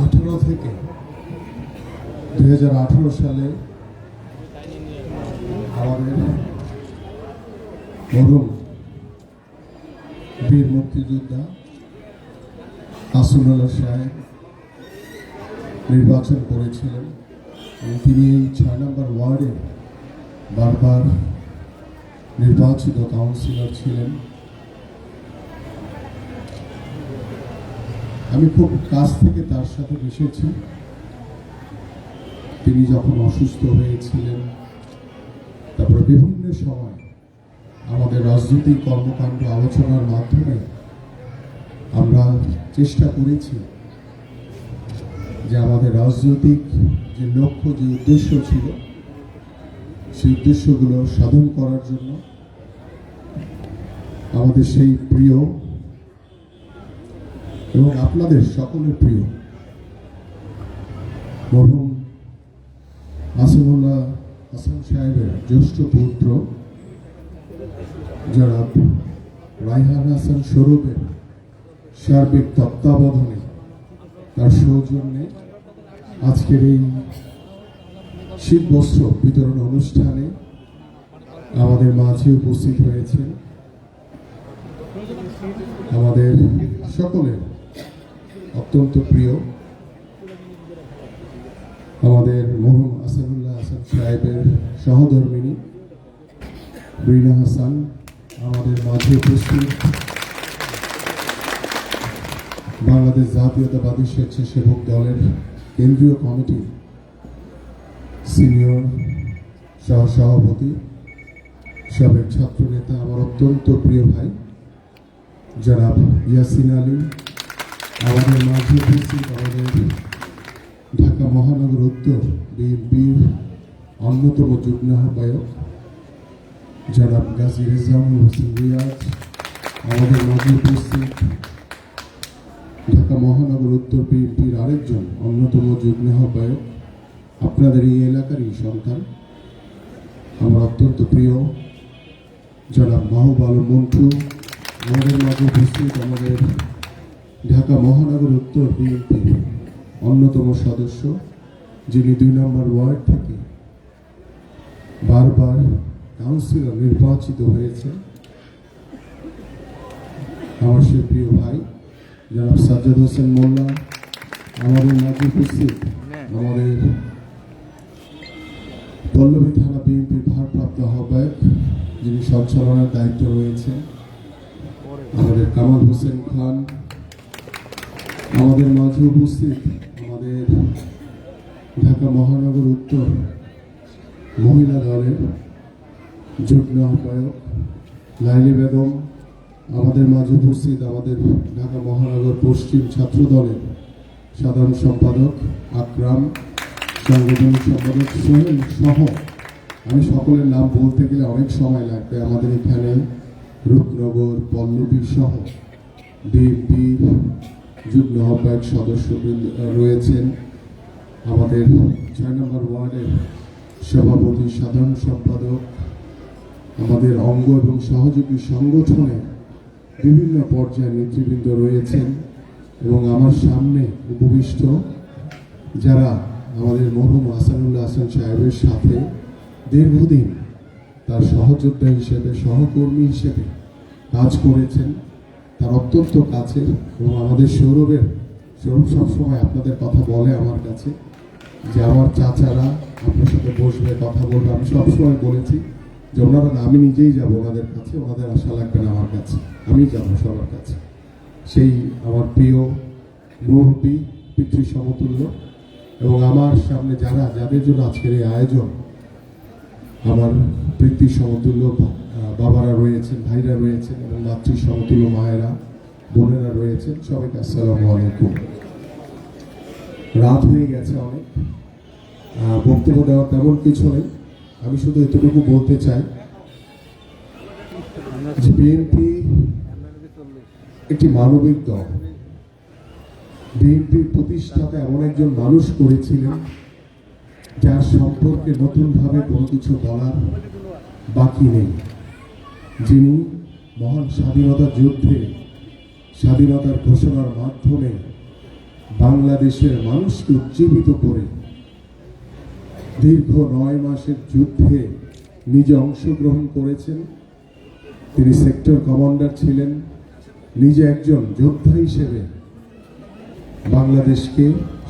18 থেকে 2018 সালে আমাদের মরহুম বীর মুক্তিযোদ্ধা আসিফুল্লাহ সাহেব নির্বাচন করেছিলেন এবং তিনি এই 6 নম্বর ওয়ার্ডে বারবার নির্বাচিত কাউন্সিলর ছিলেন। আমি খুব কাছ থেকে তার সাথে মিশেছি। তিনি যখন অসুস্থ হয়েছিলেন, তারপর বিভিন্ন সময় আমাদের রাজনৈতিক কর্মকাণ্ড আলোচনার মাধ্যমে আমরা চেষ্টা করেছি যে আমাদের রাজনৈতিক যে লক্ষ্য, যে উদ্দেশ্য ছিল, সেই উদ্দেশ্যগুলো সাধন করার জন্য আমাদের সেই প্রিয় এবং আপনাদের সকলের প্রিয় মরহুম আসিফুল্লাহ হাসান সাহেবের জ্যেষ্ঠ পুত্র জনাব রায়হান হাসান স্বরূপের সার্বিক তত্ত্বাবধানে তার সৌজন্যে আজকের এই শীতবস্ত্র বিতরণ অনুষ্ঠানে আমাদের মাঝে উপস্থিত হয়েছেন আমাদের সকলের অত্যন্ত প্রিয় আমাদের মরহুম আসাদুল্লাহ হাসান সাহেবের সহধর্মিণী রিনা হাসান আমাদের মাঝে উপস্থিত বাংলাদেশ জাতীয়তাবাদী স্বেচ্ছাসেবক দলের কেন্দ্রীয় কমিটির সিনিয়র সহসভাপতি সাবেক ছাত্র নেতা আমার অত্যন্ত প্রিয় ভাই জনাব ইয়াসিন আলী আমাদের মাঝে উপস্থিত আমাদের ঢাকা মহানগর উত্তর বিএনপির অন্যতম যুগ্ম আহ্বায়ক জনাব গাজী রেজাউল হোসেন রিয়াজ আমাদের মাঝে উপস্থিত ঢাকা মহানগর উত্তর বিএনপির আরেকজন অন্যতম যুগ্ম আহ্বায়ক আপনাদের এই এলাকারই সন্তান আমার অত্যন্ত প্রিয় জনাব মাহবুব আলম মন্টু আমাদের মাঝে উপস্থিত আমাদের ঢাকা মহানগর উত্তর বিএনপির অন্যতম সদস্য যিনি 2 নম্বর ওয়ার্ড থেকে বারবার কাউন্সিলর নির্বাচিত হয়েছে আমার সে প্রিয় ভাই জনাব সাজ্জাদ হোসেন মোল্লা আমাদের মাঝে উপস্থিত আমাদের পল্লবী থানা বিএনপির ভারপ্রাপ্ত আহ্বায়ক যিনি সঞ্চালনার দায়িত্ব রয়েছে আমাদের কামাল হোসেন খান আমাদের মাঝে উপস্থিত আমাদের ঢাকা মহানগর উত্তর মহিলা দলের যুগ্ম আহ্বায়ক লাইলি বেগম আমাদের মাঝে উপস্থিত আমাদের ঢাকা মহানগর পশ্চিম ছাত্র দলের সাধারণ সম্পাদক আকরাম সাংগঠনিক সম্পাদক সোহেল সহ আমি সকলের নাম বলতে গেলে অনেক সময় লাগবে আমাদের এখানে রূপনগর পল্লবী সহ বিএনপির যুগ্ম আহ্বায়ক সদস্য রয়েছেন আমাদের 6 নম্বর ওয়ার্ডের সভাপতি সাধারণ সম্পাদক আমাদের অঙ্গ এবং সহযোগী সংগঠনের বিভিন্ন পর্যায়ের নেতৃবৃন্দ রয়েছেন এবং আমার সামনে উপবিষ্ট যারা আমাদের মরহুম আসাদুল্লাহ হাসান সাহেবের সাথে দীর্ঘদিন তার সহযোদ্ধা হিসেবে সহকর্মী হিসেবে কাজ করেছেন তার অত্যন্ত কাছের এবং আমাদের সৌরভ সবসময় আপনাদের কথা বলে আমার কাছে যে আমার চাচারা আপনার সাথে বসবে কথা বলবে আমি সবসময় বলেছি যে ওনারা না আমি নিজেই যাব ওনাদের কাছে ওনাদের আশা লাগবে না আমার কাছে আমি যাব সবার কাছে সেই আমার প্রিয় মুরব্বী পিতৃ সমতুল্য এবং আমার সামনে যাদের জন্য আজকের এই আয়োজন আমার পিতৃ সমতুল্য বাবারা রয়েছেন ভাইরা রয়েছেন এবং মাতৃ সমতুল্য মায়েরা বোনেরা রয়েছেন সবাইকে আসসালামু আলাইকুম রাত হয়ে গেছে অনেক বক্তব্য দেওয়ার তেমন কিছু নেই আমি শুধু এতটুকু বলতে চাই যে বিএনপি একটি মানবিক দল বিএনপির প্রতিষ্ঠাতা এমন একজন মানুষ করেছিলেন যার সম্পর্কে নতুনভাবে কোনো কিছু বলার বাকি নেই যিনি মহান স্বাধীনতা যুদ্ধে স্বাধীনতার ঘোষণার মাধ্যমে বাংলাদেশের মানুষকে উজ্জীবিত করে দীর্ঘ 9 মাসের যুদ্ধে নিজে অংশগ্রহণ করেছেন তিনি সেক্টর কমান্ডার ছিলেন নিজে একজন যোদ্ধা হিসেবে বাংলাদেশকে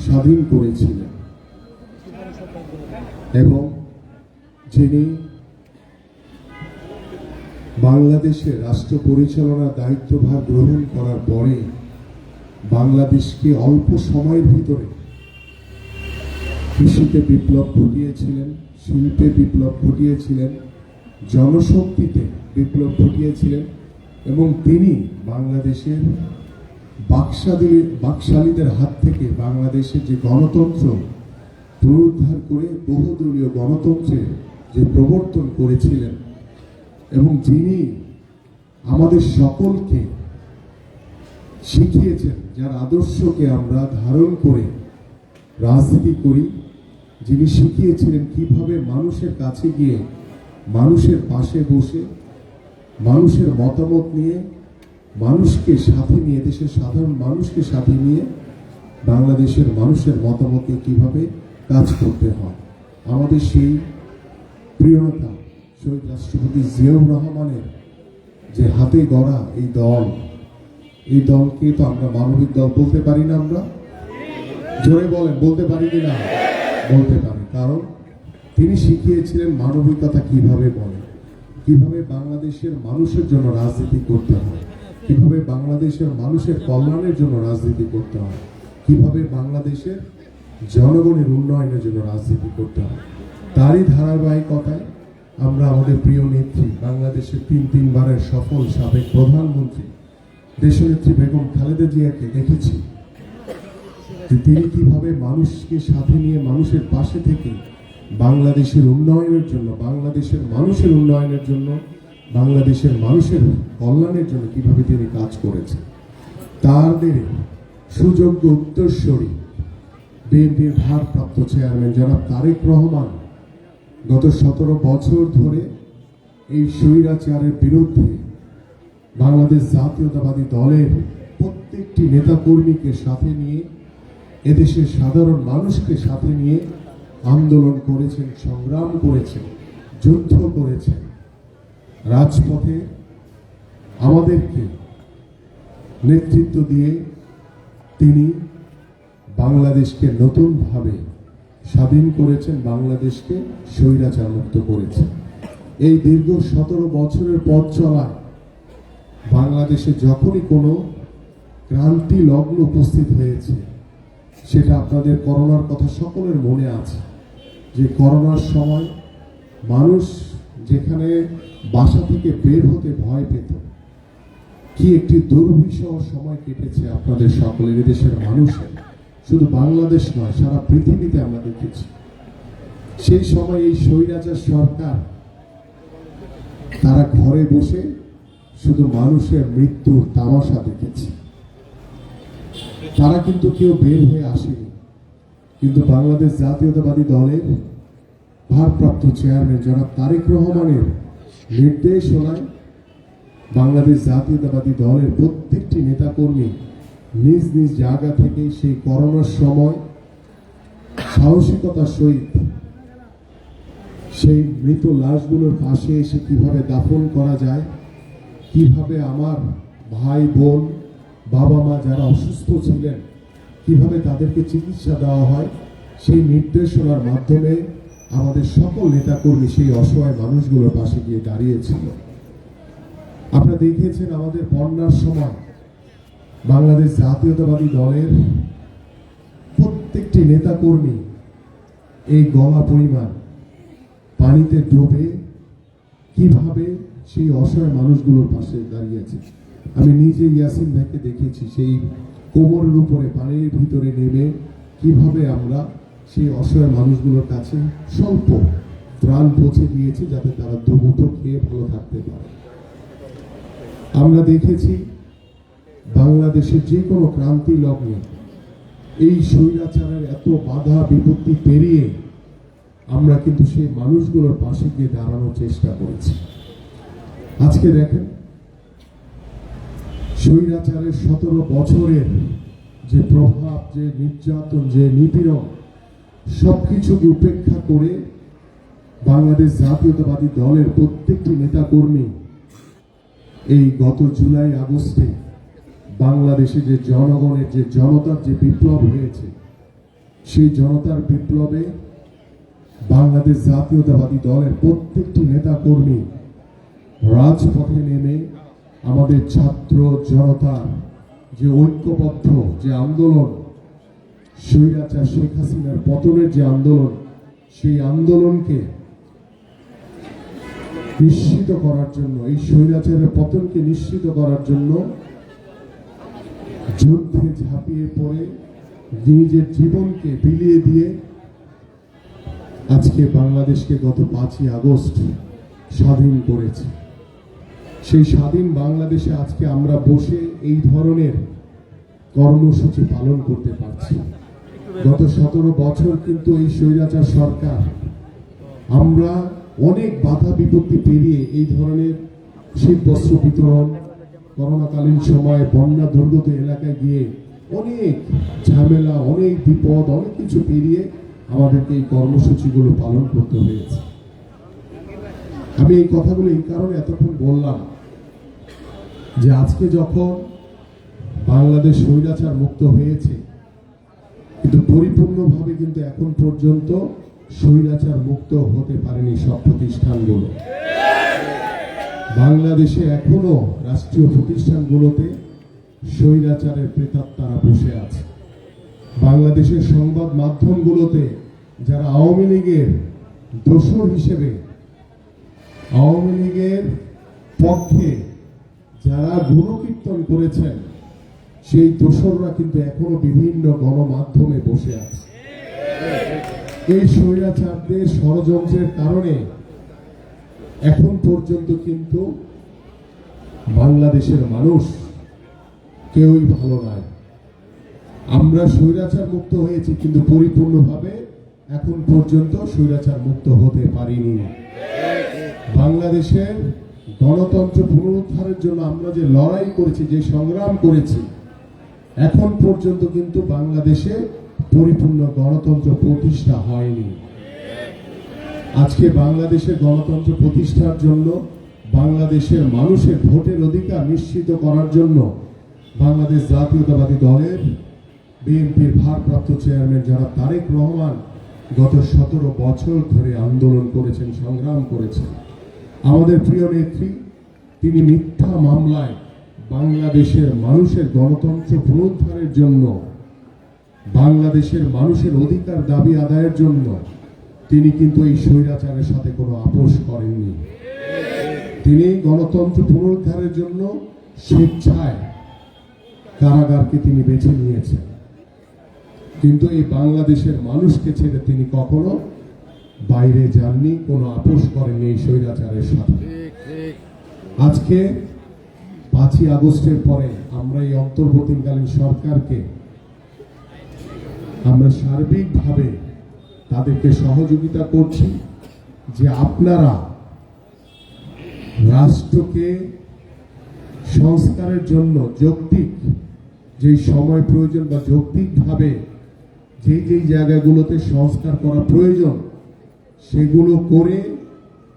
স্বাধীন করেছিলেন এবং যিনি বাংলাদেশের রাষ্ট্র পরিচালনার দায়িত্বভার গ্রহণ করার পরে বাংলাদেশকে অল্প সময়ের ভিতরে কৃষিতে বিপ্লব ঘটিয়েছিলেন শিল্পে বিপ্লব ঘটিয়েছিলেন জনশক্তিতে বিপ্লব ঘটিয়েছিলেন এবং তিনি বাংলাদেশের বাকশালীদের হাত থেকে বাংলাদেশের যে গণতন্ত্র পুনরুদ্ধার করে বহুদলীয় গণতন্ত্রের যে প্রবর্তন করেছিলেন এবং যিনি আমাদের সকলকে শিখিয়েছেন, যার আদর্শকে আমরা ধারণ করে রাজনীতি করি, যিনি শিখিয়েছিলেন কিভাবে মানুষের কাছে গিয়ে মানুষের পাশে বসে মানুষের মতামত নিয়ে মানুষকে সাথে নিয়ে, দেশের সাধারণ মানুষকে সাথে নিয়ে বাংলাদেশের মানুষের মতামতে কিভাবে কাজ করতে হয়। আমাদের সেই প্রিয় নেতা শহীদ রাষ্ট্রপতি জিয়াউর রহমানের যে হাতে গড়া এই দলকে তো আমরা মানবিক দল বলতে পারি না। আমরা জোরে বলেন, বলতে পারি কিনা? বলতে পারি, কারণ তিনি শিখিয়েছিলেন মানবিকতা কিভাবে বলে, কিভাবে বাংলাদেশের মানুষের জন্য রাজনীতি করতে হয়, কিভাবে বাংলাদেশের মানুষের কল্যাণের জন্য রাজনীতি করতে হয়, কিভাবে বাংলাদেশের জনগণের উন্নয়নের জন্য রাজনীতি করতে হয়। তারই ধারাবাহিকতায় আমরা আমাদের প্রিয় নেত্রী, বাংলাদেশের তিনবারের সফল সাবেক প্রধানমন্ত্রী দেশনেত্রী বেগম খালেদা জিয়াকে দেখেছি যে তিনি কিভাবে মানুষকে সাথে নিয়ে মানুষের পাশে থেকে বাংলাদেশের উন্নয়নের জন্য, বাংলাদেশের মানুষের উন্নয়নের জন্য, বাংলাদেশের মানুষের কল্যাণের জন্য কিভাবে তিনি কাজ করেছেন। তাদের সুযোগ্য উত্তরসূরি বিএনপির ভারপ্রাপ্ত চেয়ারম্যান জনাব তারেক রহমান গত 17 বছর ধরে এই স্বৈরাচারের বিরুদ্ধে বাংলাদেশ জাতীয়তাবাদী দলের প্রত্যেকটি নেতাকর্মীকে সাথে নিয়ে, এদেশের সাধারণ মানুষকে সাথে নিয়ে আন্দোলন করেছেন, সংগ্রাম করেছেন, যুদ্ধ করেছেন। রাজপথে আমাদেরকে নেতৃত্ব দিয়ে তিনি বাংলাদেশকে নতুনভাবে স্বাধীন করেছেন, বাংলাদেশকে স্বৈরাচার মুক্ত করেছেন। এই দীর্ঘ 17 বছরের পথ চলায় বাংলাদেশে যখনই কোনো ক্রান্তি লগ্ন উপস্থিত হয়েছে, সেটা আপনাদের করোনার কথা সকলের মনে আছে, যে করোনার সময় মানুষ যেখানে বাসা থেকে বের হতে ভয় পেত, কি একটি দুর্বিষহ সময় কেটেছে আপনাদের সকলের, দেশের মানুষের, শুধু বাংলাদেশ নয় সারা পৃথিবীতে আমরা দেখেছি। সেই সময় এই স্বৈরাচার সরকার তারা ঘরে বসে শুধু মানুষের মৃত্যুর তামাশা দেখেছে। তারা কিন্তু কেউ বের হয়ে আসেনি, কিন্তু বাংলাদেশ জাতীয়তাবাদী দলের ভারপ্রাপ্ত চেয়ারম্যান জনাব তারেক রহমানের নির্দেশনায় বাংলাদেশ জাতীয়তাবাদী দলের প্রত্যেকটি নেতাকর্মী নিজ নিজ জায়গা থেকে সেই করোনার সময় সাহসিকতার সহিত সেই মৃত লাশগুলোর পাশে এসে কিভাবে দাফন করা যায়, কিভাবে আমার ভাই বোন বাবা মা যারা অসুস্থ ছিলেন কিভাবে তাদেরকে চিকিৎসা দেওয়া হয়, সেই নির্দেশনার মাধ্যমে আমাদের সকল নেতাকর্মী সেই অসহায় মানুষগুলোর পাশে গিয়ে দাঁড়িয়েছিল। আপনারা দেখিয়েছেন আমাদের বন্যার সময় বাংলাদেশ জাতীয়তাবাদী দলের প্রত্যেকটি নেতাকর্মী এই গলা পরিমাণ পানিতে ডুবে কিভাবে সেই অসহায় মানুষগুলোর পাশে দাঁড়িয়েছে। আমি নিজে ইয়াসিন ভাইকে দেখেছি সেই কোমরের উপরে পানির ভিতরে নেমে কিভাবে আমরা সেই অসহায় মানুষগুলোর কাছে স্বল্প ত্রাণ পৌঁছে দিয়েছি, যাতে তারা দ্রুত খেয়ে ভালো থাকতে পারে। আমরা দেখেছি বাংলাদেশের যে কোনো ক্রান্তি লগ্নে এই স্বৈরাচারের এত বাধা বিপত্তি পেরিয়ে আমরা কিন্তু সেই মানুষগুলোর পাশে গিয়ে দাঁড়ানোর চেষ্টা করেছি। আজকে দেখেন স্বৈরাচারের 17 বছরের যে প্রভাব, যে নির্যাতন, যে নিপীড়ন, সবকিছুকে উপেক্ষা করে বাংলাদেশ জাতীয়তাবাদী দলের প্রত্যেকটি নেতাকর্মী এই গত জুলাই আগস্টে বাংলাদেশে যে জনগণের যে জনতার যে বিপ্লব হয়েছে, সেই জনতার বিপ্লবে বাংলাদেশ জাতীয়তাবাদী দলের প্রত্যেকটি নেতাকর্মী রাজপথে নেমে আমাদের ছাত্র জনতার যে ঐক্যবদ্ধ যে আন্দোলন, স্বৈরাচার শেখ হাসিনার পতনের যে আন্দোলন, সেই আন্দোলনকে নিশ্চিত করার জন্য, এই স্বৈরাচারের পতনকে নিশ্চিত করার জন্য যুদ্ধে ঝাঁপিয়ে পড়ে নিজের জীবনকে বিলিয়ে দিয়ে আজকে বাংলাদেশকে গত 5ই আগস্ট স্বাধীন করেছে। সেই স্বাধীন বাংলাদেশে আজকে আমরা বসে এই ধরনের কর্মসূচি পালন করতে পারছি। গত 17 বছর কিন্তু এই স্বৈরাচার সরকার আমরা অনেক বাধা বিপত্তি পেরিয়ে এই ধরনের শীত বস্ত্র বিতরণ, করোনাকালীন সময়ে বন্যা দুর্গত এলাকায় গিয়ে অনেক ঝামেলা, অনেক বিপদ, অনেক কিছু পেরিয়ে আমাদেরকে এই কর্মসূচিগুলো পালন করতে হয়েছে। আমি এই কথাগুলো এই কারণে এতক্ষণ বললাম যে আজকে যখন বাংলাদেশ স্বৈরাচার মুক্ত হয়েছে, কিন্তু পরিপূর্ণভাবে কিন্তু এখন পর্যন্ত স্বৈরাচার মুক্ত হতে পারেনি সব প্রতিষ্ঠানগুলো। বাংলাদেশে এখনো রাষ্ট্রীয় প্রতিষ্ঠানগুলোতে স্বৈরাচারের প্রেতাত্মারা বসে আছে। বাংলাদেশের সংবাদ মাধ্যমগুলোতে যারা আওয়ামী লীগের দোসর হিসেবে, আওয়ামী লীগের পক্ষে যারা গুণকীর্তন করেছেন, সেই দোসররা কিন্তু এখনো বিভিন্ন গণমাধ্যমে বসে আছে। এই স্বৈরাচারদের ষড়যন্ত্রের কারণে এখন পর্যন্ত কিন্তু বাংলাদেশের মানুষ কেউই ভালো নয়। আমরা স্বৈরাচার মুক্ত হয়েছি, কিন্তু পরিপূর্ণভাবে এখন পর্যন্ত স্বৈরাচার মুক্ত হতে পারিনি। বাংলাদেশের গণতন্ত্র পুনরুদ্ধারের জন্য আমরা যে লড়াই করেছি, যে সংগ্রাম করেছি, এখন পর্যন্ত কিন্তু বাংলাদেশে পরিপূর্ণ গণতন্ত্র প্রতিষ্ঠা হয়নি। আজকে বাংলাদেশের গণতন্ত্র প্রতিষ্ঠার জন্য, বাংলাদেশের মানুষের ভোটের অধিকার নিশ্চিত করার জন্য বাংলাদেশ জাতীয়তাবাদী দলের বিএনপির ভারপ্রাপ্ত চেয়ারম্যান জনাব তারেক রহমান গত 17 বছর ধরে আন্দোলন করেছেন, সংগ্রাম করেছেন। আমাদের প্রিয় নেত্রী, তিনি মিথ্যা মামলায় বাংলাদেশের মানুষের গণতন্ত্র পুনরুদ্ধারের জন্য, বাংলাদেশের মানুষের অধিকার দাবি আদায়ের জন্য তিনি কিন্তু এই স্বৈরাচারের সাথে কোনো আপোষ করেননি। তিনি গণতন্ত্র পুনরুদ্ধারের জন্য স্বেচ্ছায় কারাগারকে তিনি বেছে নিয়েছেন, কিন্তু এই বাংলাদেশের মানুষকে ছেড়ে তিনি কখনো বাইরে যাননি, কোনো আপোষ করেননি এই স্বৈরাচারের সাথে। আজকে 5ই আগস্টের পরে আমরা এই অন্তর্বর্তীকালীন সরকারকে আমরা সার্বিকভাবে তাদেরকে সহযোগিতা করছি যে আপনারা রাষ্ট্রকে সংস্কারের জন্য যৌক্তিক যে সময় প্রয়োজন বা যৌক্তিকভাবে যেই জায়গাগুলোতে সংস্কার করা প্রয়োজন সেগুলো করে,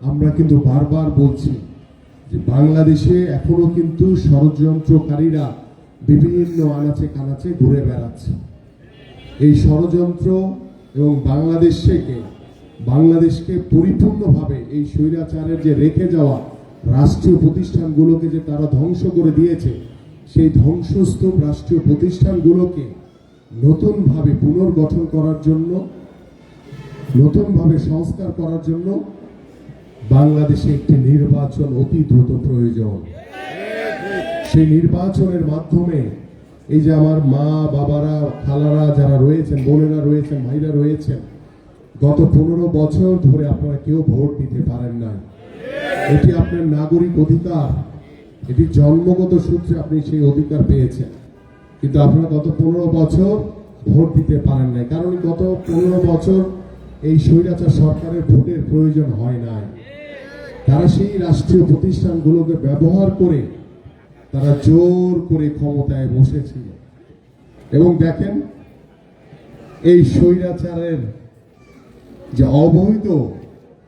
আমরা কিন্তু বারবার বলছি যে বাংলাদেশে এখনো কিন্তু ষড়যন্ত্রকারীরা বিভিন্ন আনাচে কানাচে ঘুরে বেড়াচ্ছে। এই ষড়যন্ত্র এবং বাংলাদেশকে পরিপূর্ণভাবে এই স্বৈরাচারের যে রেখে যাওয়া রাষ্ট্রীয় প্রতিষ্ঠানগুলোকে যে তারা ধ্বংস করে দিয়েছে, সেই ধ্বংসস্তূপ রাষ্ট্রীয় প্রতিষ্ঠানগুলোকে নতুনভাবে পুনর্গঠন করার জন্য, নতুনভাবে সংস্কার করার জন্য বাংলাদেশে একটি নির্বাচন অতি দ্রুত প্রয়োজন। সেই নির্বাচনের মাধ্যমে এই যে আমার মা বাবারা, খালারা যারা রয়েছেন, বোনেরা রয়েছেন, ভাইরা রয়েছেন, গত 15 বছর ধরে আপনারা কেউ ভোট দিতে পারেন না। এটি আপনার নাগরিক অধিকার, এটি জন্মগত সূত্রে আপনি সেই অধিকার পেয়েছেন, কিন্তু আপনারা গত 15 বছর ভোট দিতে পারেন নাই। কারণ গত 15 বছর এই স্বৈরাচার সরকারের ভোটের প্রয়োজন হয় নাই। তারা সেই রাষ্ট্রীয় প্রতিষ্ঠানগুলোকে ব্যবহার করে তারা জোর করে ক্ষমতায় বসেছিল। এবং দেখেন, এই স্বৈরাচারের যে অবৈধ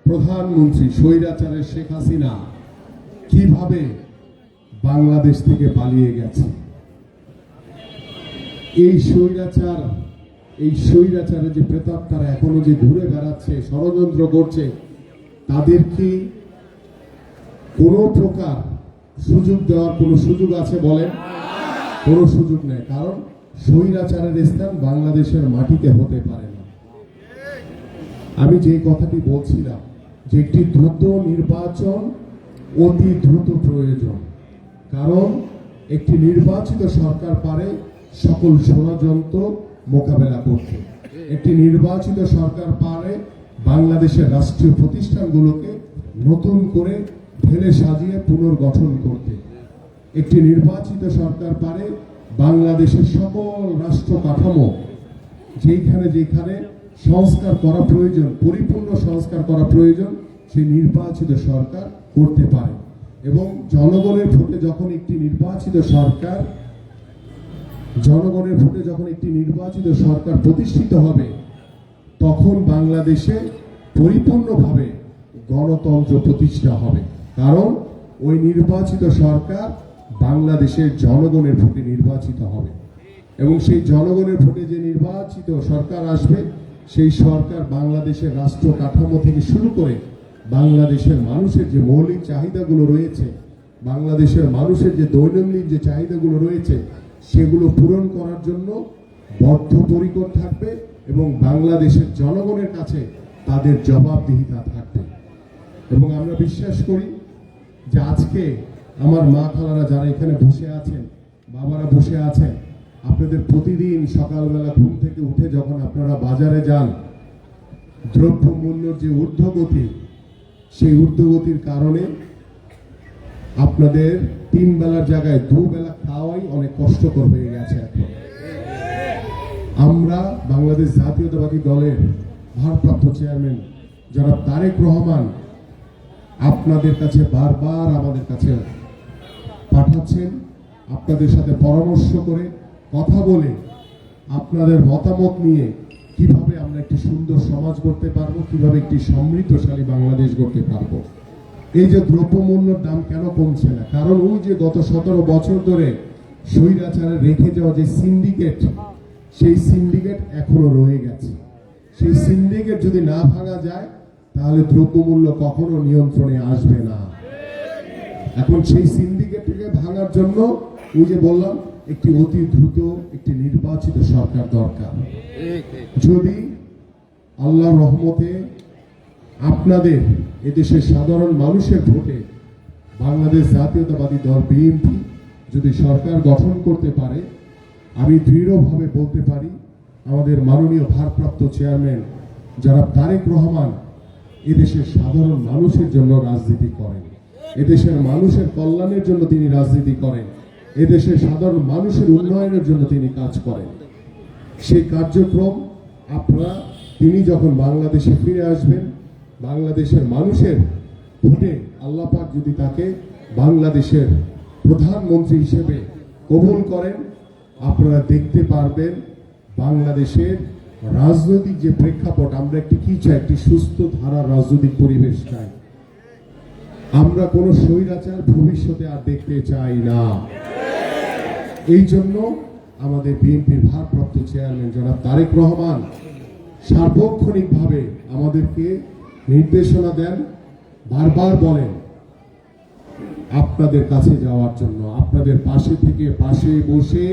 প্রধানমন্ত্রী, স্বৈরাচারের শেখ হাসিনা কিভাবে বাংলাদেশ থেকে পালিয়ে গেছে। এই স্বৈরাচারের যে প্রেতাত্মারা এখনো যে ঘুরে বেড়াচ্ছে, ষড়যন্ত্র করছে, তাদের কি কোনো প্রকার সুযোগ দেওয়ার কোনো সুযোগ আছে বলেন? কোনো সুযোগ নেই। কারণ স্বৈরাচারের স্থান বাংলাদেশের মাটিতে হতে পারে না। আমি যে কথাটি বলছিলাম যে একটি দ্রুত নির্বাচন অতি দ্রুত প্রয়োজন, কারণ একটি নির্বাচিত সরকার পারে সকল ষড়যন্ত্র মোকাবেলা করতে। একটি নির্বাচিত সরকার পারে বাংলাদেশের রাষ্ট্রীয় প্রতিষ্ঠানগুলোকে নতুন করে ঢেলে সাজিয়ে পুনর্গঠন করতে। একটি নির্বাচিত সরকার পারে বাংলাদেশের সকল রাষ্ট্র কাঠামো যেখানে যেখানে সংস্কার করা প্রয়োজন, পরিপূর্ণ সংস্কার করা প্রয়োজন, সেই নির্বাচিত সরকার করতে পারে। এবং জনগণের ভোটে যখন একটি নির্বাচিত সরকার প্রতিষ্ঠিত হবে, তখন বাংলাদেশে পরিপূর্ণভাবে গণতন্ত্র প্রতিষ্ঠা হবে। কারণ ওই নির্বাচিত সরকার বাংলাদেশের জনগণের ভোটে নির্বাচিত হবে, এবং সেই জনগণের ভোটে যে নির্বাচিত সরকার আসবে, সেই সরকার বাংলাদেশের রাষ্ট্র কাঠামো থেকে শুরু করে বাংলাদেশের মানুষের যে মৌলিক চাহিদাগুলো রয়েছে, বাংলাদেশের মানুষের যে দৈনন্দিন যে চাহিদাগুলো রয়েছে, সেগুলো পূরণ করার জন্য বদ্ধপরিকর থাকবে এবং বাংলাদেশের জনগণের কাছে তাদের জবাবদিহিতা থাকবে। এবং আমরা বিশ্বাস করি যে আজকে আমার মা খালারা যারা এখানে বসে আছেন, বাবারা বসে আছেন, আপনাদের প্রতিদিন সকালবেলা ঘুম থেকে উঠে যখন আপনারা বাজারে যান, দ্রব্যমূল্যের যে ঊর্ধ্বগতি, সেই ঊর্ধ্বগতির কারণে আপনাদের 3 বেলার জায়গায় 2 বেলা খাওয়াই অনেক কষ্টকর হয়ে গেছে। এখন আমরা বাংলাদেশ জাতীয়তাবাদী দলের ভারপ্রাপ্ত চেয়ারম্যান জনাব তারেক রহমান আপনাদের কাছে বারবার আমাদের কাছে পাঠাচ্ছেন, আপনাদের সাথে পরামর্শ করে কথা বলে আপনাদের মতামত নিয়ে কিভাবে আমরা একটি সুন্দর সমাজ গড়তে পারবো, কিভাবে একটি সমৃদ্ধশালী বাংলাদেশ গড়তে পারবো। এই যে দ্রব্যমূল্যের দাম কেন কমছে না, কারণ ওই যে গত 17 বছর ধরে স্বৈরাচারে রেখে যাওয়া যে সিন্ডিকেট, সেই সিন্ডিকেট এখনো রয়ে গেছে। সেই সিন্ডিকেট যদি না ভাঙা যায়, তাহলে দ্রব্যমূল্য কখনো নিয়ন্ত্রণে আসবে না। এখন সেই সিন্ডিকেটকে ভাঙার জন্য ওই যে বললাম, একটি অতি দ্রুত একটি নির্বাচিত সরকার দরকার। যদি আল্লাহর রহমতে আপনাদের এদেশের সাধারণ মানুষের ভোটে বাংলাদেশ জাতীয়তাবাদী দল বিএনপি যদি সরকার গঠন করতে পারে, আমি দৃঢ়ভাবে বলতে পারি আমাদের মাননীয় ভারপ্রাপ্ত চেয়ারম্যান জনাব তারেক রহমান এদেশের সাধারণ মানুষের জন্য রাজনীতি করেন, এদেশের মানুষের কল্যাণের জন্য তিনি রাজনীতি করেন, এদেশের সাধারণ মানুষের উন্নয়নের জন্য তিনি কাজ করেন। সেই কার্যক্রম আপনারা তিনি যখন বাংলাদেশে ফিরে আসবেন, বাংলাদেশের মানুষের ভোটে আল্লাহ পাক যদি তাকে বাংলাদেশের প্রধানমন্ত্রী হিসেবে কবুল করেন, আপনারা দেখতে পারবেন বাংলাদেশের রাজনৈতিক যে প্রেক্ষাপট, আমরা একটি কি চাই, একটি সুস্থ ধারার রাজনৈতিক পরিবেশ চাই। আমরা কোন স্বৈরাচার ভবিষ্যতে আর দেখতে চাই না। এই জন্য আমাদের বিএনপির ভারপ্রাপ্ত চেয়ারম্যান জনাব তারেক রহমান সার্বক্ষণিকভাবে আমাদেরকে নির্দেশনা দেন, বারবার বলেন আপনাদের কাছে যাওয়ার জন্য, আপনাদের পাশে থেকে পাশে বসে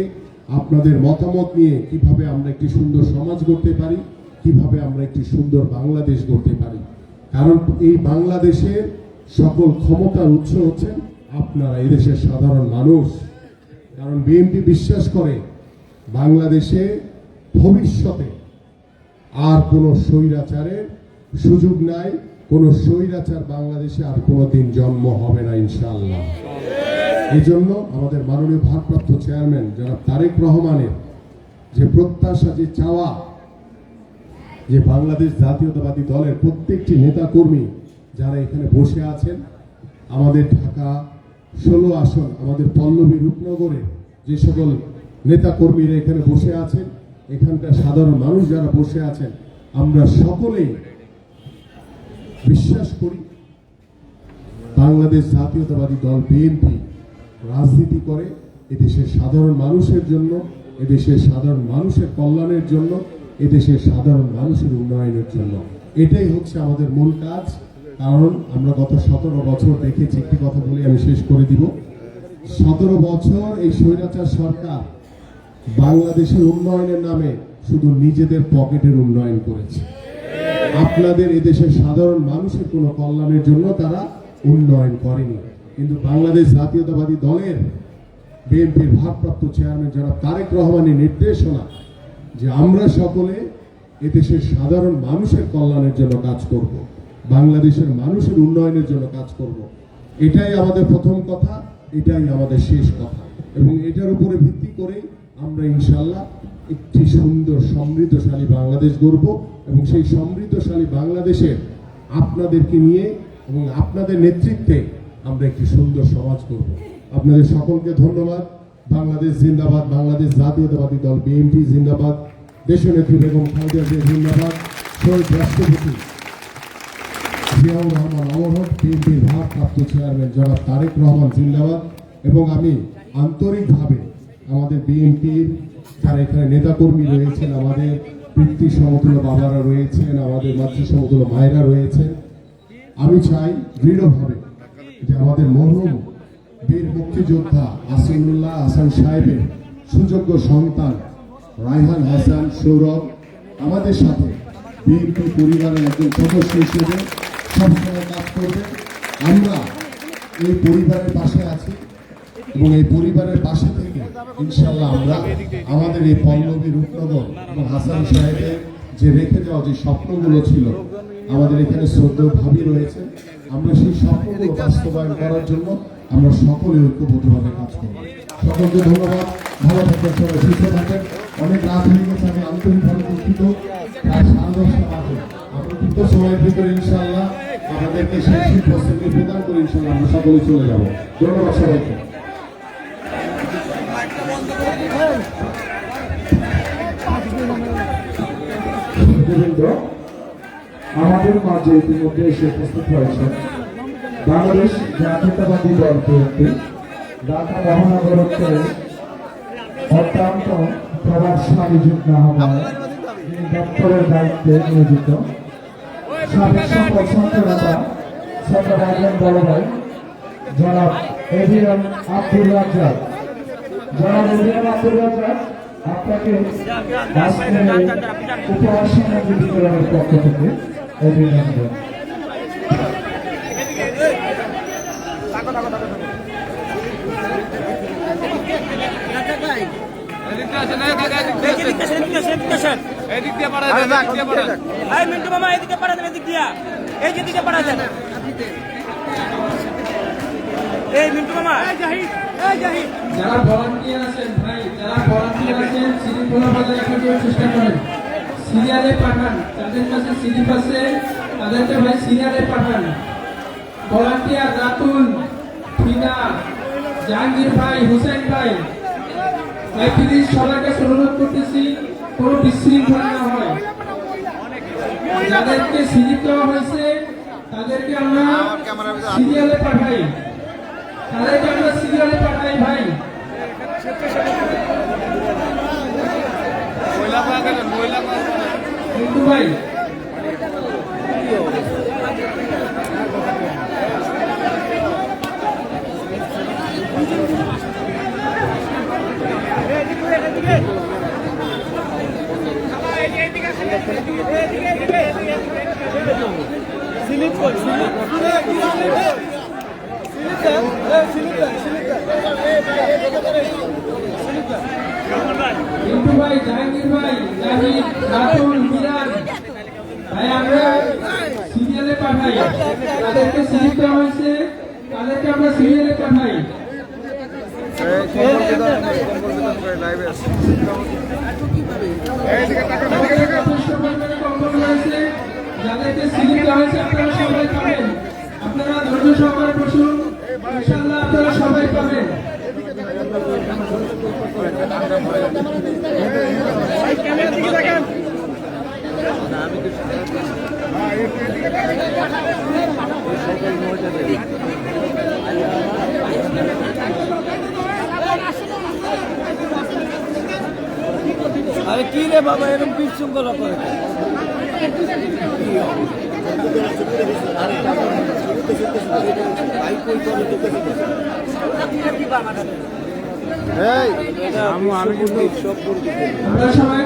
আপনাদের মতামত নিয়ে কিভাবে আমরা একটি সুন্দর সমাজ গড়তে পারি, কিভাবে আমরা একটি সুন্দর বাংলাদেশ গড়তে পারি। কারণ এই বাংলাদেশের সকল ক্ষমতার উৎস হচ্ছেন আপনারা, এদেশের সাধারণ মানুষ। কারণ বিএনপি বিশ্বাস করে বাংলাদেশে ভবিষ্যতে আর কোনো স্বৈরাচারের সুযোগ নাই, কোন স্বৈরাচার বাংলাদেশে আর কোনোদিন জন্ম হবে না ইনশাআল্লাহ। এই জন্য আমাদের মাননীয় ভারপ্রাপ্ত চেয়ারম্যান জনাব তারেক রহমানের যে প্রত্যাশা, যে চাওয়া, যে বাংলাদেশ জাতীয়তাবাদী দলের প্রত্যেকটি নেতা কর্মী যারা এখানে বসে আছেন, আমাদের ঢাকা 16 আসন, আমাদের পল্লবী রূপনগরে যে সকল নেতা কর্মীরা এখানে বসে আছেন, এখানকার সাধারণ মানুষ যারা বসে আছেন, আমরা সকলেই বিশ্বাস করি বাংলাদেশ জাতীয়তাবাদী দল বিএনপি রাজনীতি করে এদেশের সাধারণ মানুষের জন্য, এদেশের সাধারণ মানুষের কল্যাণের জন্য, এদেশের সাধারণ মানুষের উন্নয়নের জন্য। এটাই হচ্ছে আমাদের মূল কাজ। কারণ আমরা গত 17 বছর দেখেছি, একটি কথা বলে আমি শেষ করে দিব, 17 বছর এই স্বৈরাচার সরকার বাংলাদেশের উন্নয়নের নামে শুধু নিজেদের পকেটের উন্নয়ন করেছে। আপনাদের এদেশের সাধারণ মানুষের কোনো কল্যাণের জন্য তারা উন্নয়ন করেনি। কিন্তু বাংলাদেশ জাতীয়তাবাদী দলের বিএনপির ভারপ্রাপ্ত চেয়ারম্যান জনাব তারেক রহমানের নির্দেশনা যে আমরা সকলে এদেশের সাধারণ মানুষের কল্যাণের জন্য কাজ করব, বাংলাদেশের মানুষের উন্নয়নের জন্য কাজ করব, এটাই আমাদের প্রথম কথা, এটাই আমাদের শেষ কথা। এবং এটার উপরে ভিত্তি করে আমরা ইনশাল্লাহ একটি সুন্দর সমৃদ্ধশালী বাংলাদেশ গড়ব এবং সেই সমৃদ্ধশালী বাংলাদেশের আপনাদেরকে নিয়ে এবং আপনাদের নেতৃত্বে আমরা একটি সুন্দর সমাজ করব। আপনাদের সকলকে ধন্যবাদ। বাংলাদেশ জিন্দাবাদ, বাংলাদেশ জাতীয়তাবাদী দল বিএনপি জিন্দাবাদ, দেশনেত্রী বেগম খালেদা জিয়া জিন্দাবাদ, শহীদ রাষ্ট্রপতি জিয়াউর রহমান অমর, বিএনপির ভারপ্রাপ্ত চেয়ারম্যান জনাব তারেক রহমান জিন্দাবাদ। এবং আমি আন্তরিকভাবে আমাদের বিএনপির যারা এখানে নেতাকর্মী রয়েছেন, আমাদের পিতৃ সমতুল্য বাবারা রয়েছেন, আমাদের মাতৃ সমতুল্য মায়েরা রয়েছেন, আমি চাই দৃঢ়ভাবে যে আমাদের মরহুম বীর মুক্তিযোদ্ধা আসিমুল্লাহ হাসান সাহেবের সুযোগ্য সন্তান রায়হান হাসান সৌরভ আমাদের সাথে বিএনপি পরিবারের একজন সদস্য হিসেবে সবসময় কাজ করবে। আমরা এই পরিবারের পাশে আছি এবং এই পরিবারের পাশে থেকে ইনশাল্লাহ আমরা আমাদের এই পল্লবী রূপনগর এবং হাসান সাহেবের যে রেখে যাওয়া যে স্বপ্নগুলো ছিল, আমাদের এখানে শ্রদ্ধেয় ভাবি রয়েছে, আমরা সেই স্বপ্নগুলো বাস্তবায়ন করার জন্য আমরা সকলে ঐক্যবদ্ধভাবে কাজ করব। সকলকে ধন্যবাদ। ভালো থাকবেন, সবাই সুস্থ থাকবেন। অনেক রাত হয়ে গেছে, আমি আন্তরিকভাবে দুঃখিত। প্রায় 10:30 বাজে। আমরা দ্রুত সময়ের ভিতরে ইনশাল্লাহ আমাদেরকে শৈক্ষিক প্রস্তুতি প্রদান করে ইনশাল্লাহ আমরা সকলে চলে যাব। ধন্যবাদ সবাইকে। আমাদের মাঝে ইতিমধ্যে এসে উপস্থিত হয়েছেন বাংলাদেশ জাতীয়তাবাদী দল বিএনপি ঢাকা মহানগর উত্তরের অত্যন্ত প্রভাবশালী যুগ্ম আহ্বায়ক, যিনি দপ্তরের দায়িত্বে নিয়োজিত সাবেক সম্পদ সঞ্চালতা সরকার একজন বড় ভাই জনাব এভিএম আব্দুর রাজ্জাক। জনাব এভিএম আব্দুর রাজ্জাক, আপনাকে উপহার সামগ্রী বিতরণের পক্ষ থেকে অভিনন্দন। যারা ভলান্টিয়ার আছেন ভাই, যারা ভলান্টিয়ার আছেন সিরিয়াল বজায় রাখার জন্য চেষ্টা করেন, সিরিয়ালে পাঠান। যাদের কাছে সিলিপ আছে তাদেরকে ভাই সিরিয়ালে পাঠান। ভলান্টিয়ার রাতুল, ফিদা, জাহাঙ্গীর ভাই, হোসেন ভাই, ভাই প্লিজ সবার কাছে অনুরোধ করতেছি কোনো বিশৃঙ্খলা না হয়। যাদেরকে সিলিপ দেওয়া হয়েছে তাদেরকে আমরা সিরিয়ালে পাঠাই, তাদেরকে আমরা সিরিয়ালে পাঠাই ভাই। কিন্তু ভাই কিন্তু ভাই জাহাঙ্গীর ভাই, জাহিদ, রাতুল, মিরান ভাই আমরা সিরিয়ালে পাঠাই। তাদেরকে সিরিয়াল দেওয়া হয়েছে তাদেরকে আমরা সিরিয়ালে পাঠাই। যাদেরকে সিরিয়াল দেওয়া হয়েছে আপনারা সবাই পাবেন। আপনারা ধৈর্য সহকারে বসুন, ইনশাআল্লাহ আপনারা সবাই পাবেন। আরে কি রে বাবা, এরকম বিশৃঙ্খলা করে আমরা সবাই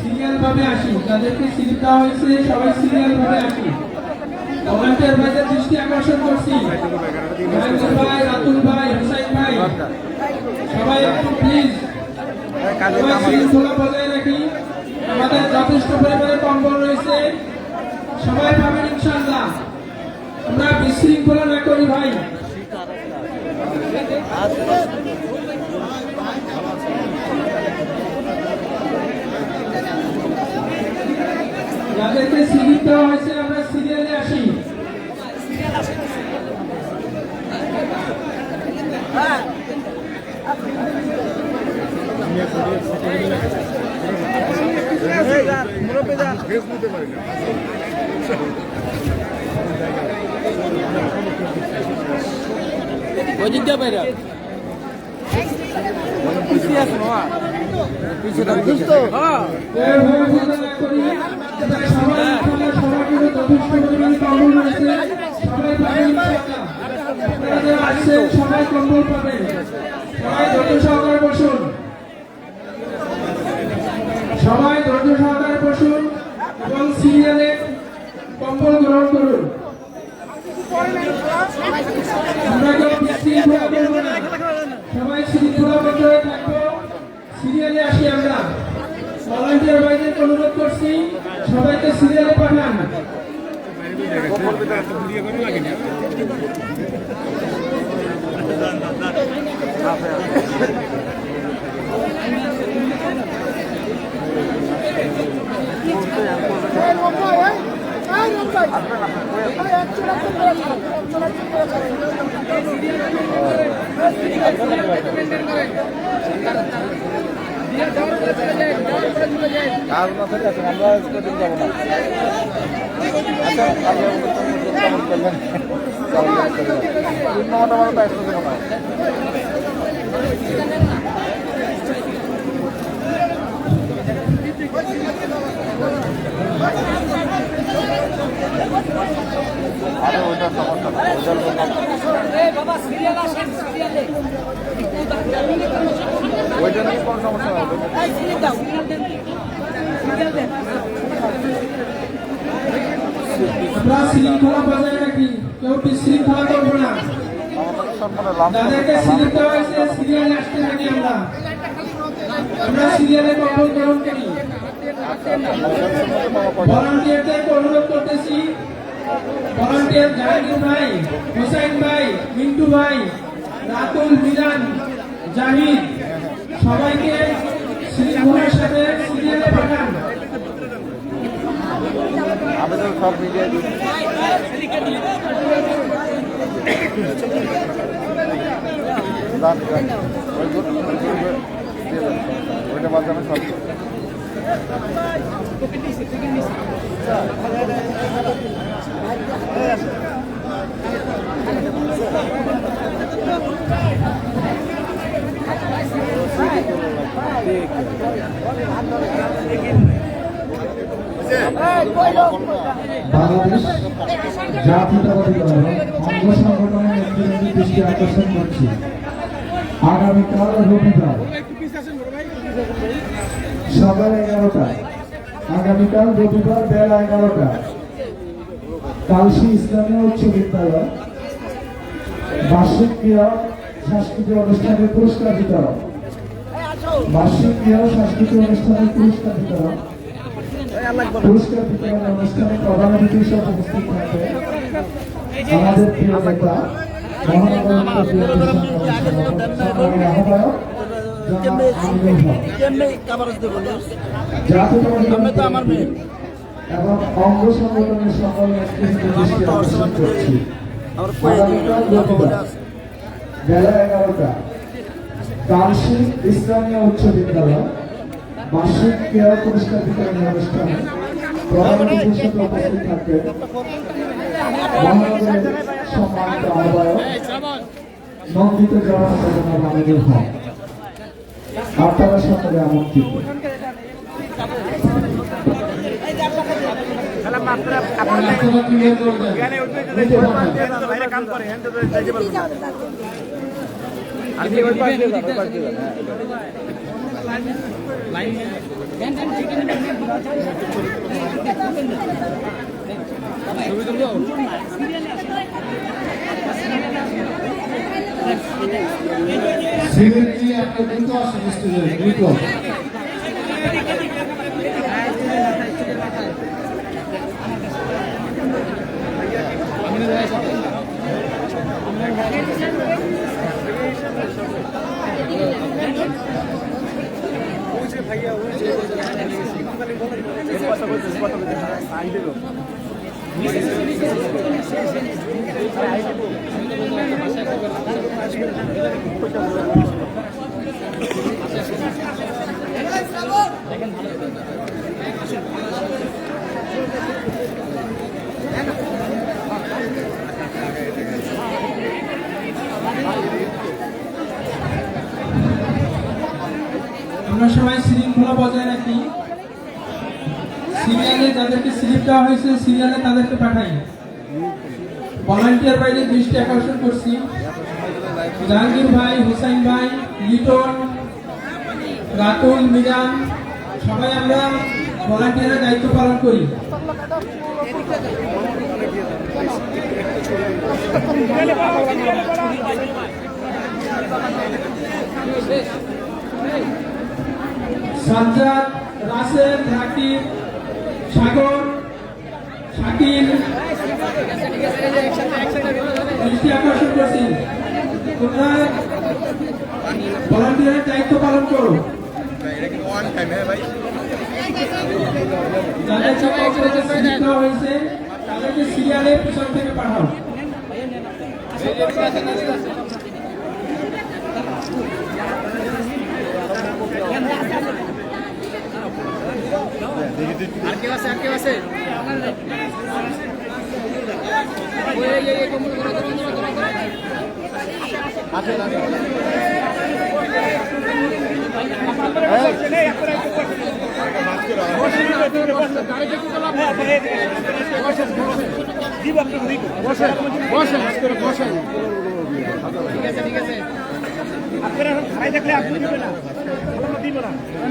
সিরিয়াল ভাবে আসি। যাদেরকে সিরিয়াল দেওয়া হয়েছে সবাই সিরিয়াল ভাবে আসি। ভলান্টিয়ার ভাইদের দৃষ্টি আকর্ষণ করছি, জাহাঙ্গীর ভাই, রাতুল ভাই, হুসাইন ভাই, সবাই একটু প্লিজ শৃঙ্খলা বজায় রাখি। আমাদের যথেষ্ট পরিমাণে কম্বল রয়েছে, সবাই পাবেন ইনশাআল্লাহ। আমরা বিশৃঙ্খলা না করি ভাই। যাদেরকে সিরিয়াল দেওয়া হয়েছে আমরা সিরিয়ালে আসি। ওই দিক দিয়ে বাইরে পিছিয়ে আছে মামা পিছিয়ে থাকবি তো হ্যাঁ সবাই কম্বল পাবেন, সবাই ধৈর্য সহকারে বসুন, সবাই ধৈর্য সহকারে বসুন এবং সিরিয়ালে কম্বল গ্রহণ করুন। আমরা কেউ বিশৃঙ্খলা করব না, সবাই শৃঙ্খলাবদ্ধ হয়ে থাকবো। সিরিয়ালে আসি আমরা। ভলান্টিয়ার ভাইদেরকে অনুরোধ করছি সবাইকে সিরিয়ালে পাঠান। আমরা শৃঙ্খলা বজায় রাখি, কেউ বিশৃঙ্খলা করবো না। যাদেরকে সিরিয়াল দেওয়া হয়েছে সিরিয়ালে আসতে থাকি আমরা। আমরা সিরিয়ালে কম্বল গ্রহণ করি। ভলান্টিয়ারদেরকে অনুরোধ করতেছি, ভলান্টিয়ার জাহিদুল ভাই, হোসেন ভাই, মিন্টু ভাই, রাতুল, মিরান, জাহিদ সবাইকে শৃঙ্খলার সাথে সিরিয়ালে পাঠান। আমাদের সব মিডিয়া ওইটা মাধ্যমে সব বাংলাদেশ জাতীয়তাবাদী দল অঙ্গ সংগঠনের নেতৃত্বের দৃষ্টি আকর্ষণ করছি। আগামীকাল রবিবার সকাল 11টায়, আগামীকাল রবিবার বেলা 11টায় কালশী ইসলামীয় উচ্চ বিদ্যালয় বার্ষিক ক্রীড়া সাংস্কৃতিক অনুষ্ঠানের পুরস্কার বিতরণ, বার্ষিক ক্রীড়া সাংস্কৃতিক অনুষ্ঠানের পুরস্কার বিতরণ, পুরস্কার বিতরণ অনুষ্ঠানে প্রধান অতিথি হিসেবে উপস্থিত থাকবে আমাদের প্রিয় নেতা মহানগর আহ্বায়ক জাতীয়তাবাদী এবং অঙ্গ সংগঠনের সকল নেতৃত্বের দৃষ্টি আকর্ষণ করছি। আগামীকাল রবিবার বেলা 11টা কালশী ইসলামীয় উচ্চ বিদ্যালয় বার্ষিক ক্রীড়া পুরস্কার বিতরণ অনুষ্ঠানে প্রধান অতিথি হিসেবে উপস্থিত থাকবেন মহানগরের সম্মানিত আহ্বায়ক নন্দিত জওয়ান আমিনুল হক। আপনারা সকলে আমন্ত্রিত। সিভিল কি আপনি দ্রুত আসেন স্টুডেন্ট দ্রুত। আমরা সবাই শৃঙ্খলা বজায় রাখি। সিরিয়ালে যাদেরকে স্লিপ দেওয়া হয়েছে সিরিয়ালে তাদেরকে পাঠাই। ভলান্টিয়ার বাইরে দৃষ্টি আকর্ষণ করছি, জাহাঙ্গীর ভাই, হুসাইন ভাই, লিটন, রাতুল, মিরান, সবাই আমরা ভলান্টিয়ারের দায়িত্ব পালন করি। সাজ্জাদ, রাসেল, রাকিব, সাগর, শাকিল দৃষ্টি আকর্ষণ করছি, তোমরা ভলান্টিয়ারের দায়িত্ব পালন করো। যাদেরকে দেওয়া হয়েছে তাদেরকে সিরিয়ালে পিছন থেকে পাঠাও।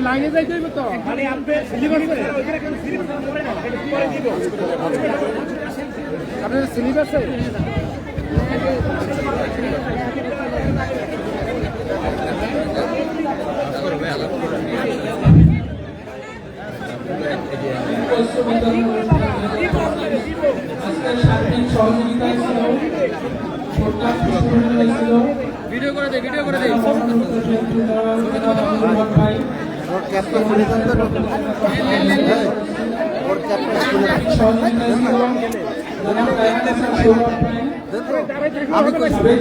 লাইনে যাইতে হইব তো, মানে আপনি আপনার স্লিপ আছে? সহযোগিতায় ছিল, ভিডিও করে দে, ভিডিও করে দে। ভাই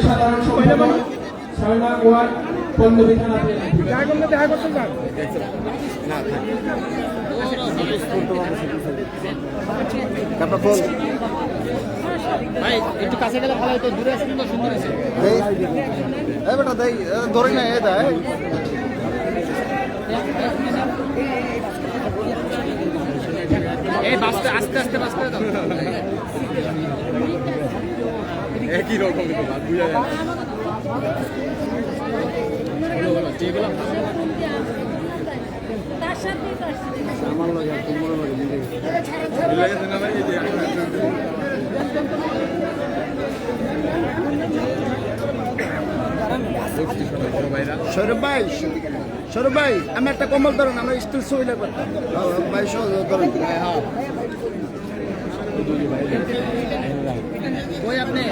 সাধারণ সম্পাদক 6 নং ওয়ার্ড পল্লবী থানা। দেখা করতেন ভাই, একটু কাছে গেলে ভালো হতো, দূরে আসলে তো সুন্দর আছে। বেটা দেই ধরে না এ দেয় এই বাসটা আস্তে আস্তে বাস করে দাও। একই রকম কিন্তু বাস বুঝা যায় যেগুলো তার সাথে আমার লাগে তোমার লাগে মিলে গেছে না ভাই। এই যে সৌরভ ভাই, আমি একটা কম্বল ধরেন, আমরা স্টিল সুবিধা করতাম ভাই, ধরেন ওই আপনি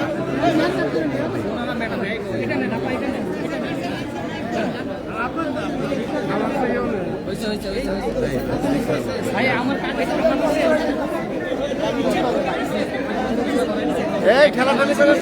এই খেলাটালি করে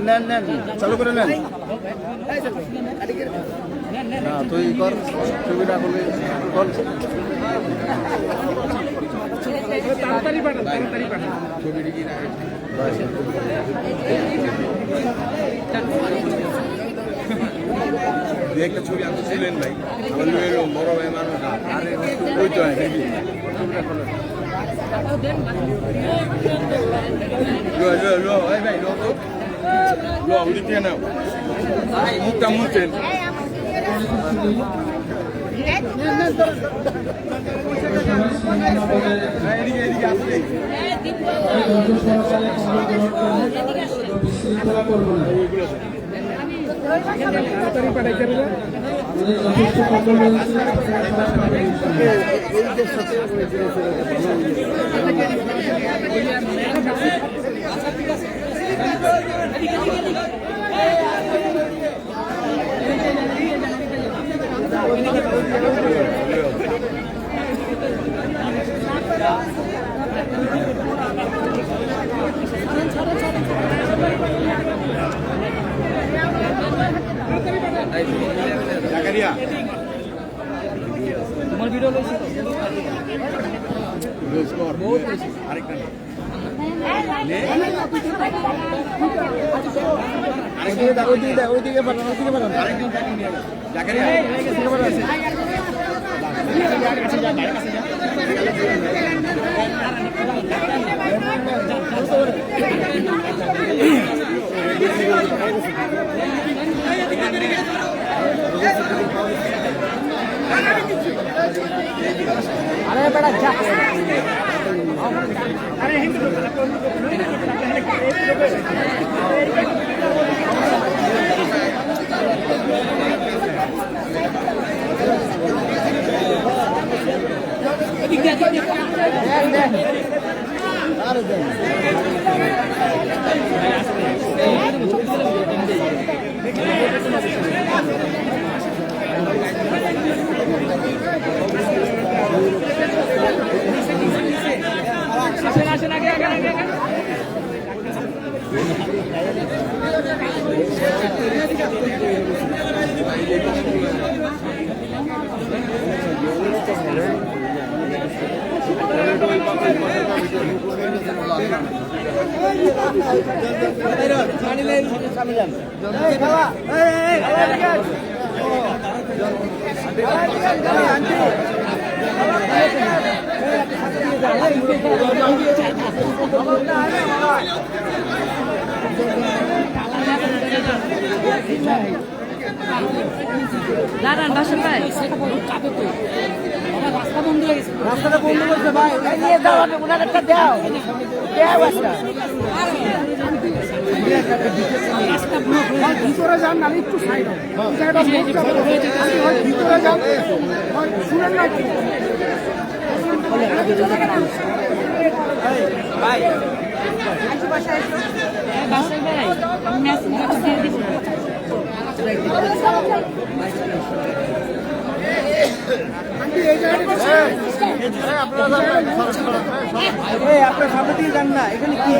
না নেন চালু করে নেন না, তুই কর ছবিটা করলে তাড়াতাড়ি পাঠান, তাড়াতাড়ি পাঠান ছবিটি কি একটা ছবি আনতে ছিলেন ভাই, বড় ভাই মানুষ আরে ওই তো নাকি লো এই ভাই লো তো লো উনি কে নাও মুখটা মুছেন এদিকে এদিকে আসলে বিশৃঙ্খলা করবো না তাড়াতাড়ি পাঠাইতে হবে যথেষ্ট কম্বল রয়েছে জাকারিয়া তোমার ভিডিও লইছি স্কোর বহুত বেশি আরেকটা ওইদিকে পাঠান আরেকজন জাকারিয়া আরে বেটা যা আরে হিন্দু আসেন আগে আগে আগে দাঁড়ান বাসন ভাই রাস্তা বন্ধ হয়ে গেছে রাস্তাটা বন্ধ করছে ভাই নিয়ে যাও ওনার একটা দাও রাস্তা ভিতরে যান না একটু সাইড ভিতরে যান শুনেন না ভাই বাসায় ভাই মেসেজ দিয়ে দিচ্ছি আপনার সামনে দিয়ে যান না এখানে কি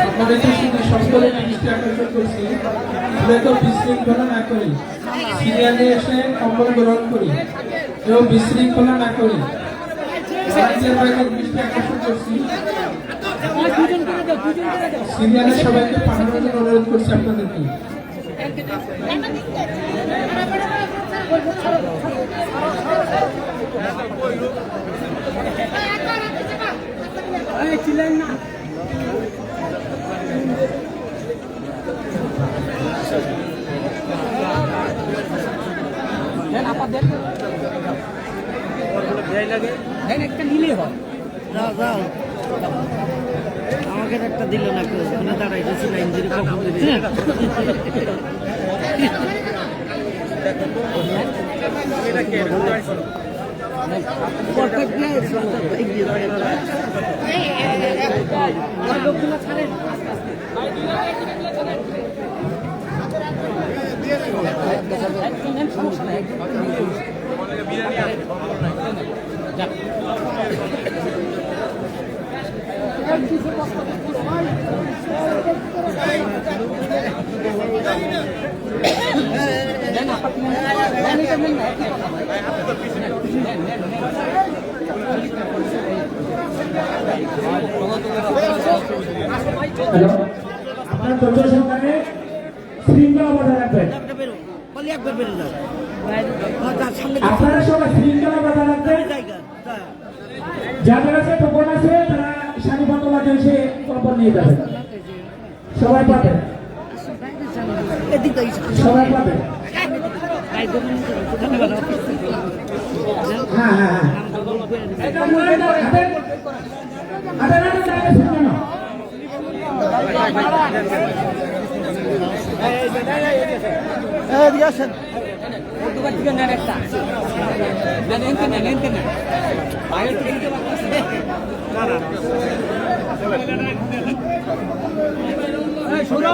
আপনাদের সকলের দৃষ্টি আকর্ষণ করছি তো বিশৃঙ্খলা না করি সিরিয়ালে এসে কম্বল গ্রহণ করি এবং বিশৃঙ্খলা না করি দৃষ্টি আকর্ষণ করছি সিরিয়ালে সবাইকে পাঠানোর জন্য অনুরোধ করছি আপনাদেরকে না একটা নিলে হয় যাও যাও আমাকে একটা দিল না কেউ ওখানে দাঁড়াইতেছিল ইঞ্জিরি কখন সমস্যা হ্যালো, আপনার ধৈর্য সহকারে শৃঙ্খলা বজায় রাখবেন। আপনারা সবাই শৃঙ্খলা বজায় রাখবেন। যাদের আছে টোকন আছে তারা সারিবদ্ধভাবে এসে কম্বল নিয়ে যাবেন। সবাই পাবেন, সবাই পাবেন। হ্যাঁ হ্যাঁ হ্যাঁ, শোনো